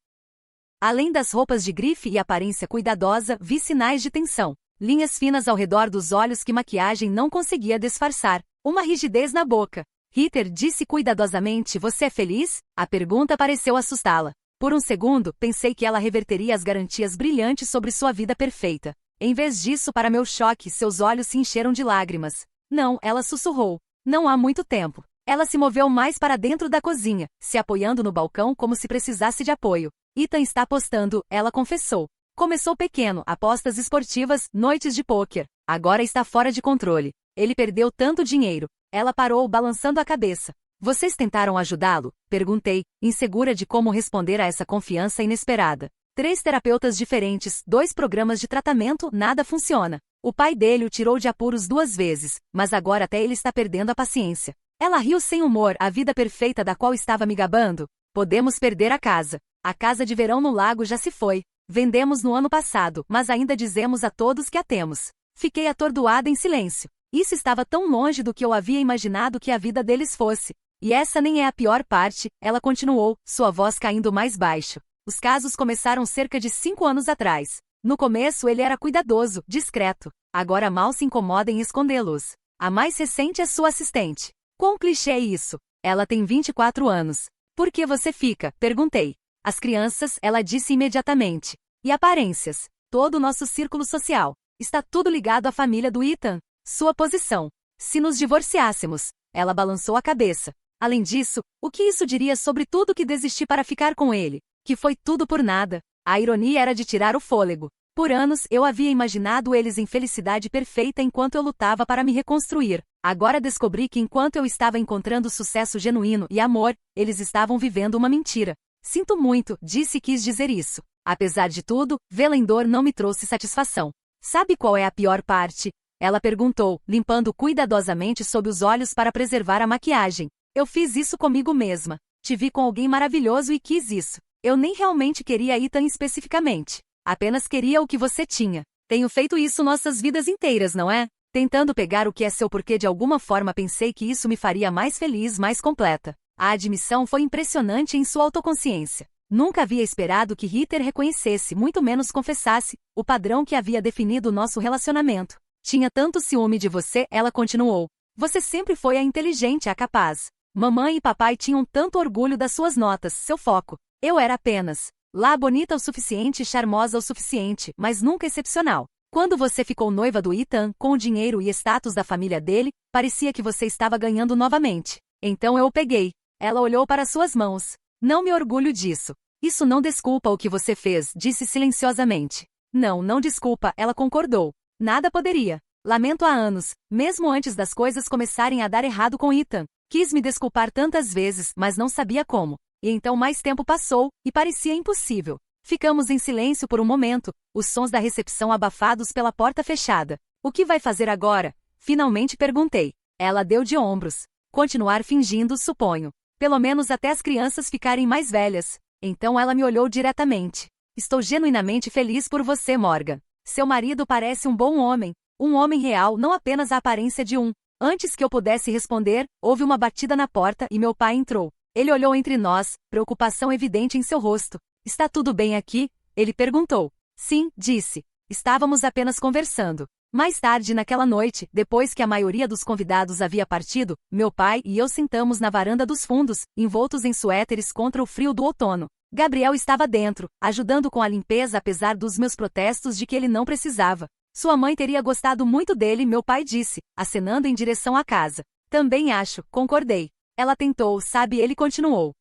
Além das roupas de grife e aparência cuidadosa, vi sinais de tensão. Linhas finas ao redor dos olhos que maquiagem não conseguia disfarçar. Uma rigidez na boca. Ritter disse cuidadosamente: "Você é feliz?" A pergunta pareceu assustá-la. Por um segundo, pensei que ela reverteria as garantias brilhantes sobre sua vida perfeita. Em vez disso, para meu choque, seus olhos se encheram de lágrimas. "Não", ela sussurrou. "Não há muito tempo." Ela se moveu mais para dentro da cozinha, se apoiando no balcão como se precisasse de apoio. "Ethan está apostando", ela confessou. "Começou pequeno, apostas esportivas, noites de pôquer. Agora está fora de controle. Ele perdeu tanto dinheiro." Ela parou, balançando a cabeça. "Vocês tentaram ajudá-lo?" perguntei, insegura de como responder a essa confiança inesperada. 3 terapeutas diferentes, 2 programas de tratamento, nada funciona. O pai dele o tirou de apuros 2 vezes, mas agora até ele está perdendo a paciência. Ela riu sem humor, a vida perfeita da qual estava me gabando. "Podemos perder a casa. A casa de verão no lago já se foi. Vendemos no ano passado, mas ainda dizemos a todos que a temos." Fiquei atordoada em silêncio. Isso estava tão longe do que eu havia imaginado que a vida deles fosse. "E essa nem é a pior parte", ela continuou, sua voz caindo mais baixo. "Os casos começaram cerca de 5 anos atrás. No começo ele era cuidadoso, discreto. Agora mal se incomoda em escondê-los. A mais recente é sua assistente." "Quão clichê é isso?" "Ela tem 24 anos. "Por que você fica?" perguntei. "As crianças", ela disse imediatamente. "E aparências. Todo o nosso círculo social. Está tudo ligado à família do Ethan. Sua posição. Se nos divorciássemos." Ela balançou a cabeça. "Além disso, o que isso diria sobre tudo que desisti para ficar com ele? Que foi tudo por nada." A ironia era de tirar o fôlego. Por anos, eu havia imaginado eles em felicidade perfeita enquanto eu lutava para me reconstruir. Agora descobri que enquanto eu estava encontrando sucesso genuíno e amor, eles estavam vivendo uma mentira. "Sinto muito", disse e quis dizer isso. Apesar de tudo, vê-la em dor não me trouxe satisfação. "Sabe qual é a pior parte?" ela perguntou, limpando cuidadosamente sob os olhos para preservar a maquiagem. "Eu fiz isso comigo mesma. Te vi com alguém maravilhoso e quis isso. Eu nem realmente queria Ethan especificamente. Apenas queria o que você tinha. Tenho feito isso nossas vidas inteiras, não é? Tentando pegar o que é seu porque de alguma forma pensei que isso me faria mais feliz, mais completa." A admissão foi impressionante em sua autoconsciência. Nunca havia esperado que Ritter reconhecesse, muito menos confessasse, o padrão que havia definido o nosso relacionamento. "Tinha tanto ciúme de você", ela continuou. "Você sempre foi a inteligente, a capaz. Mamãe e papai tinham tanto orgulho das suas notas, seu foco. Eu era apenas lá bonita o suficiente e charmosa o suficiente, mas nunca excepcional. Quando você ficou noiva do Ethan, com o dinheiro e status da família dele, parecia que você estava ganhando novamente. Então eu o peguei." Ela olhou para suas mãos. "Não me orgulho disso. Isso não desculpa o que você fez", disse silenciosamente. Não desculpa", ela concordou. "Nada poderia. Lamento há anos, mesmo antes das coisas começarem a dar errado com Ethan. Quis me desculpar tantas vezes, mas não sabia como. E então mais tempo passou, e parecia impossível. Ficamos em silêncio por um momento, os sons da recepção abafados pela porta fechada. O que vai fazer agora? Finalmente perguntei. Ela deu de ombros. Continuar fingindo, suponho. Pelo menos até as crianças ficarem mais velhas. Então ela me olhou diretamente. Estou genuinamente feliz por você, Morgan. Seu marido parece um bom homem. Um homem real, não apenas a aparência de um. Antes que eu pudesse responder, houve uma batida na porta e meu pai entrou. Ele olhou entre nós, preocupação evidente em seu rosto. Está tudo bem aqui? Ele perguntou. Sim, disse. Estávamos apenas conversando. Mais tarde naquela noite, depois que a maioria dos convidados havia partido, meu pai e eu sentamos na varanda dos fundos, envoltos em suéteres contra o frio do outono. Gabriel estava dentro, ajudando com a limpeza apesar dos meus protestos de que ele não precisava. Sua mãe teria gostado muito dele, meu pai disse, acenando em direção à casa. Também acho, concordei. Ela tentou, sabe, ele continuou.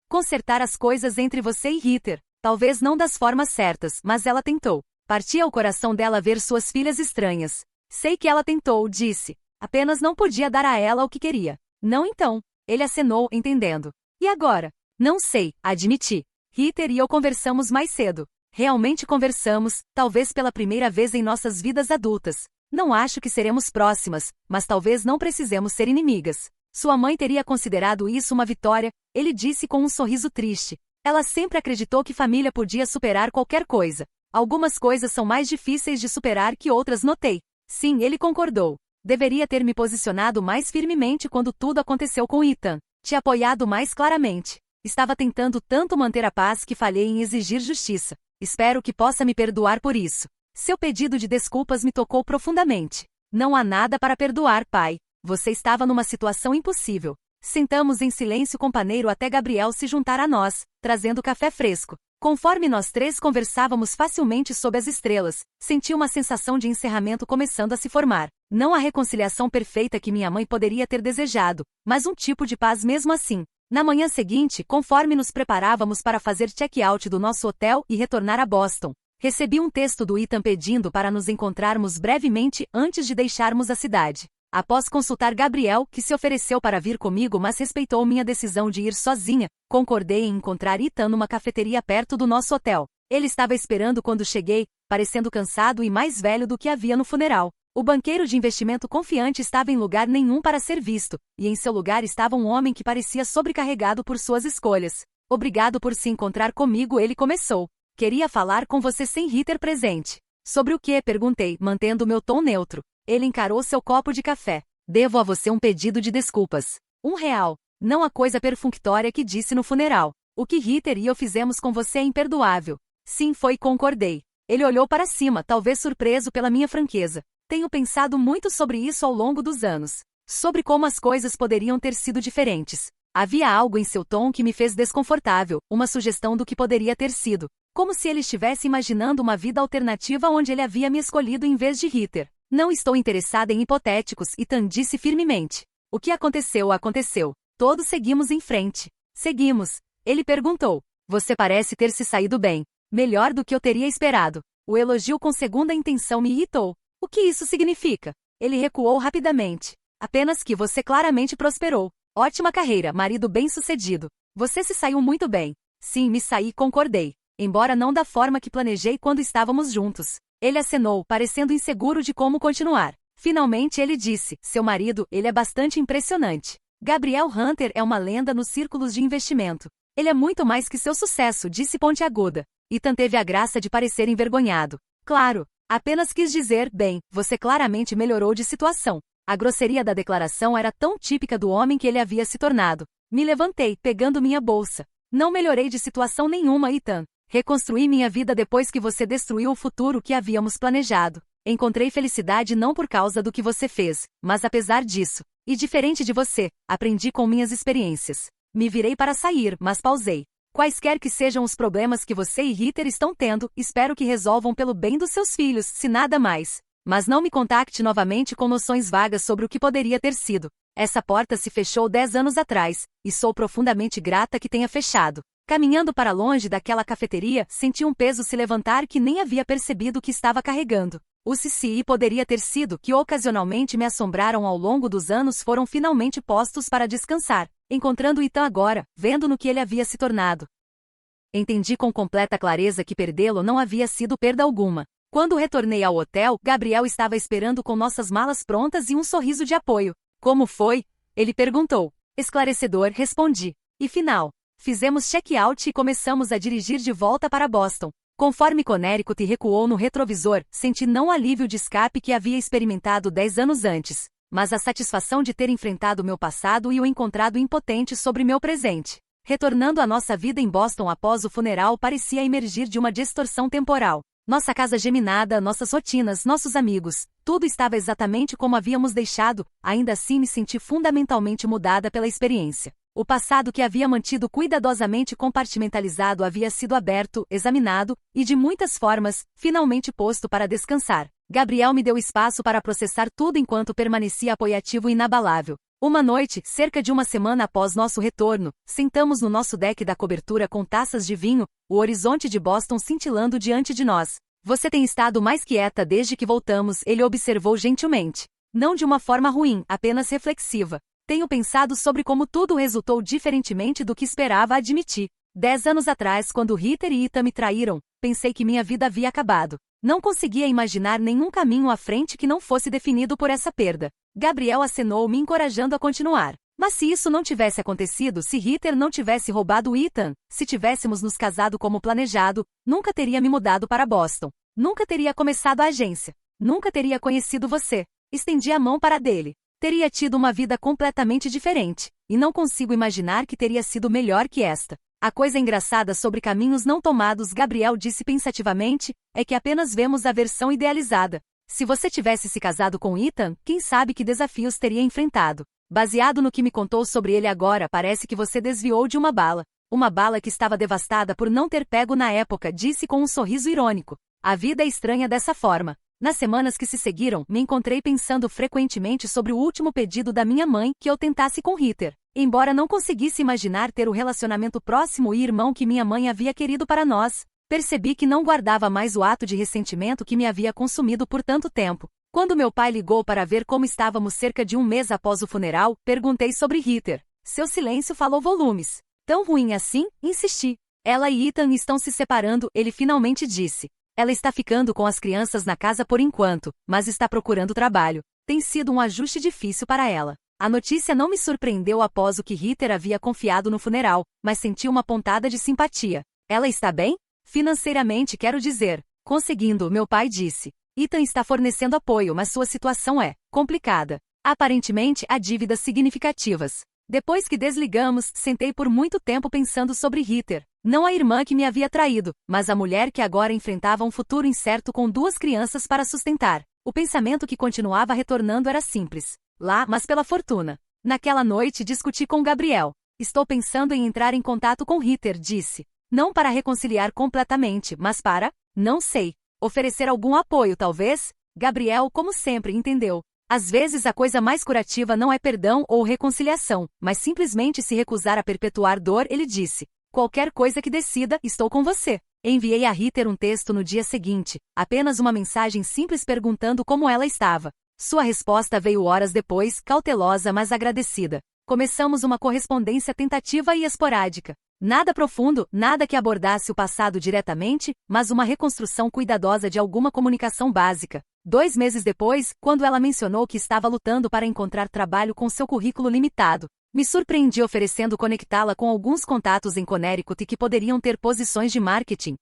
Consertar as coisas entre você e Ritter. Talvez não das formas certas, mas ela tentou. Partia o coração dela ver suas filhas estranhas. Sei que ela tentou, disse. Apenas não podia dar a ela o que queria. Não então. Ele acenou, entendendo. E agora? Não sei, admiti. Ritter e eu conversamos mais cedo. Realmente conversamos, talvez pela primeira vez em nossas vidas adultas. Não acho que seremos próximas, mas talvez não precisemos ser inimigas. Sua mãe teria considerado isso uma vitória, ele disse com um sorriso triste. Ela sempre acreditou que família podia superar qualquer coisa. Algumas coisas são mais difíceis de superar que outras, notei. Sim, ele concordou. Deveria ter me posicionado mais firmemente quando tudo aconteceu com Ethan. Te apoiado mais claramente. Estava tentando tanto manter a paz que falhei em exigir justiça. Espero que possa me perdoar por isso. Seu pedido de desculpas me tocou profundamente. Não há nada para perdoar, pai. Você estava numa situação impossível. Sentamos em silêncio companheiro até Gabriel se juntar a nós, trazendo café fresco. Conforme nós três conversávamos facilmente sob as estrelas, senti uma sensação de encerramento começando a se formar. Não a reconciliação perfeita que minha mãe poderia ter desejado, mas um tipo de paz mesmo assim. Na manhã seguinte, conforme nos preparávamos para fazer check-out do nosso hotel e retornar a Boston, recebi um texto do Ethan pedindo para nos encontrarmos brevemente antes de deixarmos a cidade. Após consultar Gabriel, que se ofereceu para vir comigo mas respeitou minha decisão de ir sozinha, concordei em encontrar Ethan numa cafeteria perto do nosso hotel. Ele estava esperando quando cheguei, parecendo cansado e mais velho do que havia no funeral. O banqueiro de investimento confiante estava em lugar nenhum para ser visto, e em seu lugar estava um homem que parecia sobrecarregado por suas escolhas. Obrigado por se encontrar comigo, ele começou. Queria falar com você sem Ritter presente. Sobre o que? Perguntei, mantendo meu tom neutro. Ele encarou seu copo de café. Devo a você um pedido de desculpas. R$ 1. Não a coisa perfunctória que disse no funeral. O que Ritter e eu fizemos com você é imperdoável. Sim, foi, concordei. Ele olhou para cima, talvez surpreso pela minha franqueza. Tenho pensado muito sobre isso ao longo dos anos. Sobre como as coisas poderiam ter sido diferentes. Havia algo em seu tom que me fez desconfortável, uma sugestão do que poderia ter sido. Como se ele estivesse imaginando uma vida alternativa onde ele havia me escolhido em vez de Ritter. Não estou interessada em hipotéticos, Ethan disse firmemente. O que aconteceu, aconteceu. Todos seguimos em frente. Seguimos. Ele perguntou. Você parece ter se saído bem. Melhor do que eu teria esperado. O elogio com segunda intenção me irritou. O que isso significa? Ele recuou rapidamente. Apenas que você claramente prosperou. Ótima carreira, marido bem-sucedido. Você se saiu muito bem. Sim, me saí, concordei. Embora não da forma que planejei quando estávamos juntos. Ele acenou, parecendo inseguro de como continuar. Finalmente ele disse, seu marido, ele é bastante impressionante. Gabriel Hunter é uma lenda nos círculos de investimento. Ele é muito mais que seu sucesso, disse pontiaguda. Ethan teve a graça de parecer envergonhado. Claro, apenas quis dizer, bem, você claramente melhorou de situação. A grosseria da declaração era tão típica do homem que ele havia se tornado. Me levantei, pegando minha bolsa. Não melhorei de situação nenhuma, Ethan. Reconstruí minha vida depois que você destruiu o futuro que havíamos planejado. Encontrei felicidade não por causa do que você fez, mas apesar disso. E diferente de você, aprendi com minhas experiências. Me virei para sair, mas pausei. Quaisquer que sejam os problemas que você e Ritter estão tendo, espero que resolvam pelo bem dos seus filhos, se nada mais. Mas não me contacte novamente com noções vagas sobre o que poderia ter sido. Essa porta se fechou 10 anos atrás, e sou profundamente grata que tenha fechado. Caminhando para longe daquela cafeteria, senti um peso se levantar que nem havia percebido que estava carregando. O CCI poderia ter sido que ocasionalmente me assombraram ao longo dos anos foram finalmente postos para descansar, encontrando Ethan agora, vendo no que ele havia se tornado. Entendi com completa clareza que perdê-lo não havia sido perda alguma. Quando retornei ao hotel, Gabriel estava esperando com nossas malas prontas e um sorriso de apoio. Como foi? Ele perguntou. Esclarecedor, respondi. E final. Fizemos check-out e começamos a dirigir de volta para Boston. Conforme Connecticut recuou no retrovisor, senti não o alívio de escape que havia experimentado 10 anos antes, mas a satisfação de ter enfrentado meu passado e o encontrado impotente sobre meu presente. Retornando à nossa vida em Boston após o funeral parecia emergir de uma distorção temporal. Nossa casa geminada, nossas rotinas, nossos amigos, tudo estava exatamente como havíamos deixado, ainda assim me senti fundamentalmente mudada pela experiência. O passado que havia mantido cuidadosamente compartimentalizado havia sido aberto, examinado, e de muitas formas, finalmente posto para descansar. Gabriel me deu espaço para processar tudo enquanto permanecia apoiativo e inabalável. Uma noite, cerca de uma semana após nosso retorno, sentamos no nosso deck da cobertura com taças de vinho, o horizonte de Boston cintilando diante de nós. Você tem estado mais quieta desde que voltamos, ele observou gentilmente. Não de uma forma ruim, apenas reflexiva. Tenho pensado sobre como tudo resultou diferentemente do que esperava admitir. 10 anos atrás, quando Ritter e Ita me traíram, pensei que minha vida havia acabado. Não conseguia imaginar nenhum caminho à frente que não fosse definido por essa perda. Gabriel acenou, me encorajando a continuar. Mas se isso não tivesse acontecido, se Ritter não tivesse roubado Ethan, se tivéssemos nos casado como planejado, nunca teria me mudado para Boston. Nunca teria começado a agência. Nunca teria conhecido você. Estendi a mão para a dele. Teria tido uma vida completamente diferente, e não consigo imaginar que teria sido melhor que esta. A coisa engraçada sobre caminhos não tomados, Gabriel disse pensativamente, é que apenas vemos a versão idealizada. Se você tivesse se casado com Ethan, quem sabe que desafios teria enfrentado. Baseado no que me contou sobre ele agora, parece que você desviou de uma bala. Uma bala que estava devastada por não ter pego na época, disse com um sorriso irônico. A vida é estranha dessa forma. Nas semanas que se seguiram, me encontrei pensando frequentemente sobre o último pedido da minha mãe que eu tentasse com Ritter. Embora não conseguisse imaginar ter o relacionamento próximo e irmão que minha mãe havia querido para nós, percebi que não guardava mais o ato de ressentimento que me havia consumido por tanto tempo. Quando meu pai ligou para ver como estávamos cerca de um mês após o funeral, perguntei sobre Ritter. Seu silêncio falou volumes. Tão ruim assim? Insisti. Ela e Ethan estão se separando, ele finalmente disse. Ela está ficando com as crianças na casa por enquanto, mas está procurando trabalho. Tem sido um ajuste difícil para ela. A notícia não me surpreendeu após o que Ritter havia confiado no funeral, mas senti uma pontada de simpatia. Ela está bem? Financeiramente, quero dizer. Conseguindo, meu pai disse. Ethan está fornecendo apoio, mas sua situação é complicada. Aparentemente, há dívidas significativas. Depois que desligamos, sentei por muito tempo pensando sobre Ritter. Não a irmã que me havia traído, mas a mulher que agora enfrentava um futuro incerto com 2 crianças para sustentar. O pensamento que continuava retornando era simples. Lá, mas pela fortuna. Naquela noite discuti com Gabriel. Estou pensando em entrar em contato com Ritter, disse. Não para reconciliar completamente, mas para, não sei, oferecer algum apoio talvez? Gabriel, como sempre, entendeu. Às vezes a coisa mais curativa não é perdão ou reconciliação, mas simplesmente se recusar a perpetuar dor, ele disse. Qualquer coisa que decida, estou com você. Enviei a Ritter um texto no dia seguinte, apenas uma mensagem simples perguntando como ela estava. Sua resposta veio horas depois, cautelosa mas agradecida. Começamos uma correspondência tentativa e esporádica. Nada profundo, nada que abordasse o passado diretamente, mas uma reconstrução cuidadosa de alguma comunicação básica. 2 meses depois, quando ela mencionou que estava lutando para encontrar trabalho com seu currículo limitado, me surpreendi oferecendo conectá-la com alguns contatos em Connecticut que poderiam ter posições de marketing.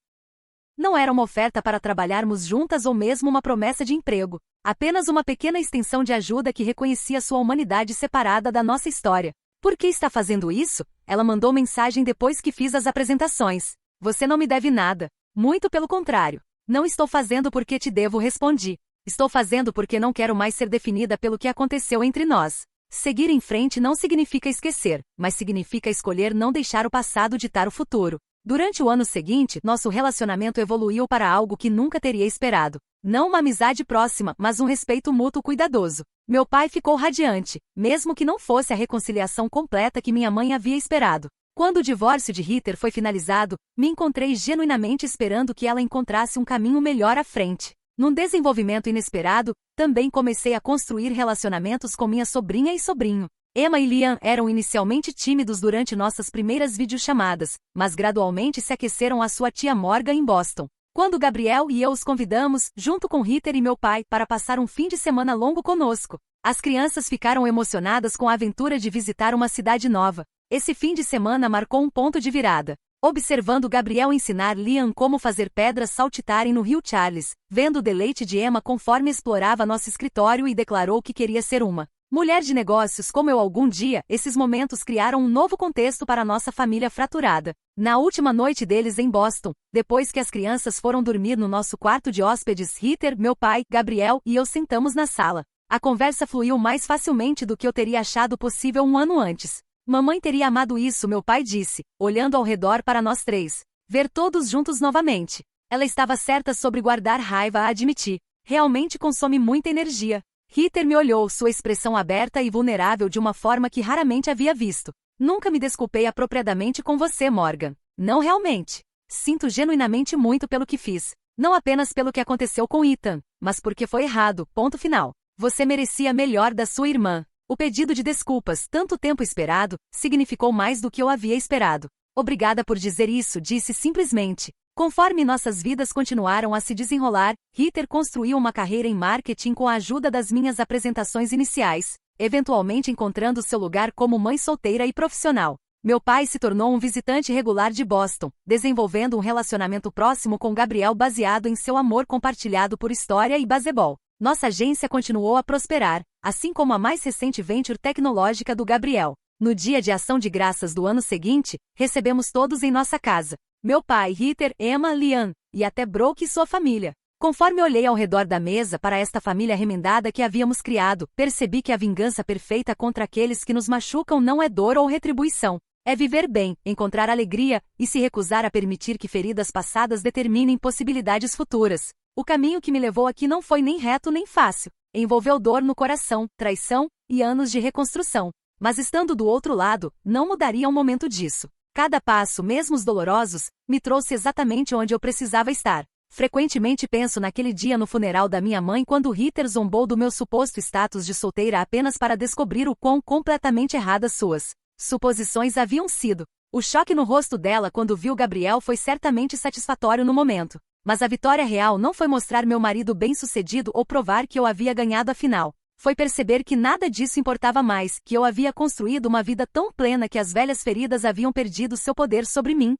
Não era uma oferta para trabalharmos juntas ou mesmo uma promessa de emprego, apenas uma pequena extensão de ajuda que reconhecia sua humanidade separada da nossa história. Por que está fazendo isso? Ela mandou mensagem depois que fiz as apresentações. Você não me deve nada. Muito pelo contrário. Não estou fazendo porque te devo, respondi. Estou fazendo porque não quero mais ser definida pelo que aconteceu entre nós. Seguir em frente não significa esquecer, mas significa escolher não deixar o passado ditar o futuro. Durante o ano seguinte, nosso relacionamento evoluiu para algo que nunca teria esperado. Não uma amizade próxima, mas um respeito mútuo cuidadoso. Meu pai ficou radiante, mesmo que não fosse a reconciliação completa que minha mãe havia esperado. Quando o divórcio de Ritter foi finalizado, me encontrei genuinamente esperando que ela encontrasse um caminho melhor à frente. Num desenvolvimento inesperado, também comecei a construir relacionamentos com minha sobrinha e sobrinho. Emma e Liam eram inicialmente tímidos durante nossas primeiras videochamadas, mas gradualmente se aqueceram à sua tia Morgan em Boston. Quando Gabriel e eu os convidamos, junto com Heather e meu pai, para passar um fim de semana longo conosco. As crianças ficaram emocionadas com a aventura de visitar uma cidade nova. Esse fim de semana marcou um ponto de virada. Observando Gabriel ensinar Liam como fazer pedras saltitarem no rio Charles, vendo o deleite de Emma conforme explorava nosso escritório e declarou que queria ser uma mulher de negócios como eu algum dia, esses momentos criaram um novo contexto para nossa família fraturada. Na última noite deles em Boston, depois que as crianças foram dormir no nosso quarto de hóspedes, Heather, meu pai, Gabriel e eu sentamos na sala. A conversa fluiu mais facilmente do que eu teria achado possível um ano antes. Mamãe teria amado isso, meu pai disse, olhando ao redor para nós três. Ver todos juntos novamente. Ela estava certa sobre guardar raiva a admitir. Realmente consome muita energia. Heather me olhou, sua expressão aberta e vulnerável de uma forma que raramente havia visto. Nunca me desculpei apropriadamente com você, Morgan. Não realmente. Sinto genuinamente muito pelo que fiz. Não apenas pelo que aconteceu com Ethan, mas porque foi errado, ponto final. Você merecia melhor da sua irmã. O pedido de desculpas, tanto tempo esperado, significou mais do que eu havia esperado. Obrigada por dizer isso, disse simplesmente. Conforme nossas vidas continuaram a se desenrolar, Heather construiu uma carreira em marketing com a ajuda das minhas apresentações iniciais, eventualmente encontrando seu lugar como mãe solteira e profissional. Meu pai se tornou um visitante regular de Boston, desenvolvendo um relacionamento próximo com Gabriel baseado em seu amor compartilhado por história e baseball. Nossa agência continuou a prosperar, assim como a mais recente venture tecnológica do Gabriel. No dia de ação de graças do ano seguinte, recebemos todos em nossa casa. Meu pai, Heather, Emma, Liam, e até Brooke e sua família. Conforme olhei ao redor da mesa para esta família remendada que havíamos criado, percebi que a vingança perfeita contra aqueles que nos machucam não é dor ou retribuição. É viver bem, encontrar alegria, e se recusar a permitir que feridas passadas determinem possibilidades futuras. O caminho que me levou aqui não foi nem reto nem fácil. Envolveu dor no coração, traição, e anos de reconstrução. Mas estando do outro lado, não mudaria um momento disso. Cada passo, mesmo os dolorosos, me trouxe exatamente onde eu precisava estar. Frequentemente penso naquele dia no funeral da minha mãe quando Heather zombou do meu suposto status de solteira apenas para descobrir o quão completamente erradas suas suposições haviam sido. O choque no rosto dela quando viu Gabriel foi certamente satisfatório no momento. Mas a vitória real não foi mostrar meu marido bem-sucedido ou provar que eu havia ganhado a final. Foi perceber que nada disso importava mais, que eu havia construído uma vida tão plena que as velhas feridas haviam perdido seu poder sobre mim.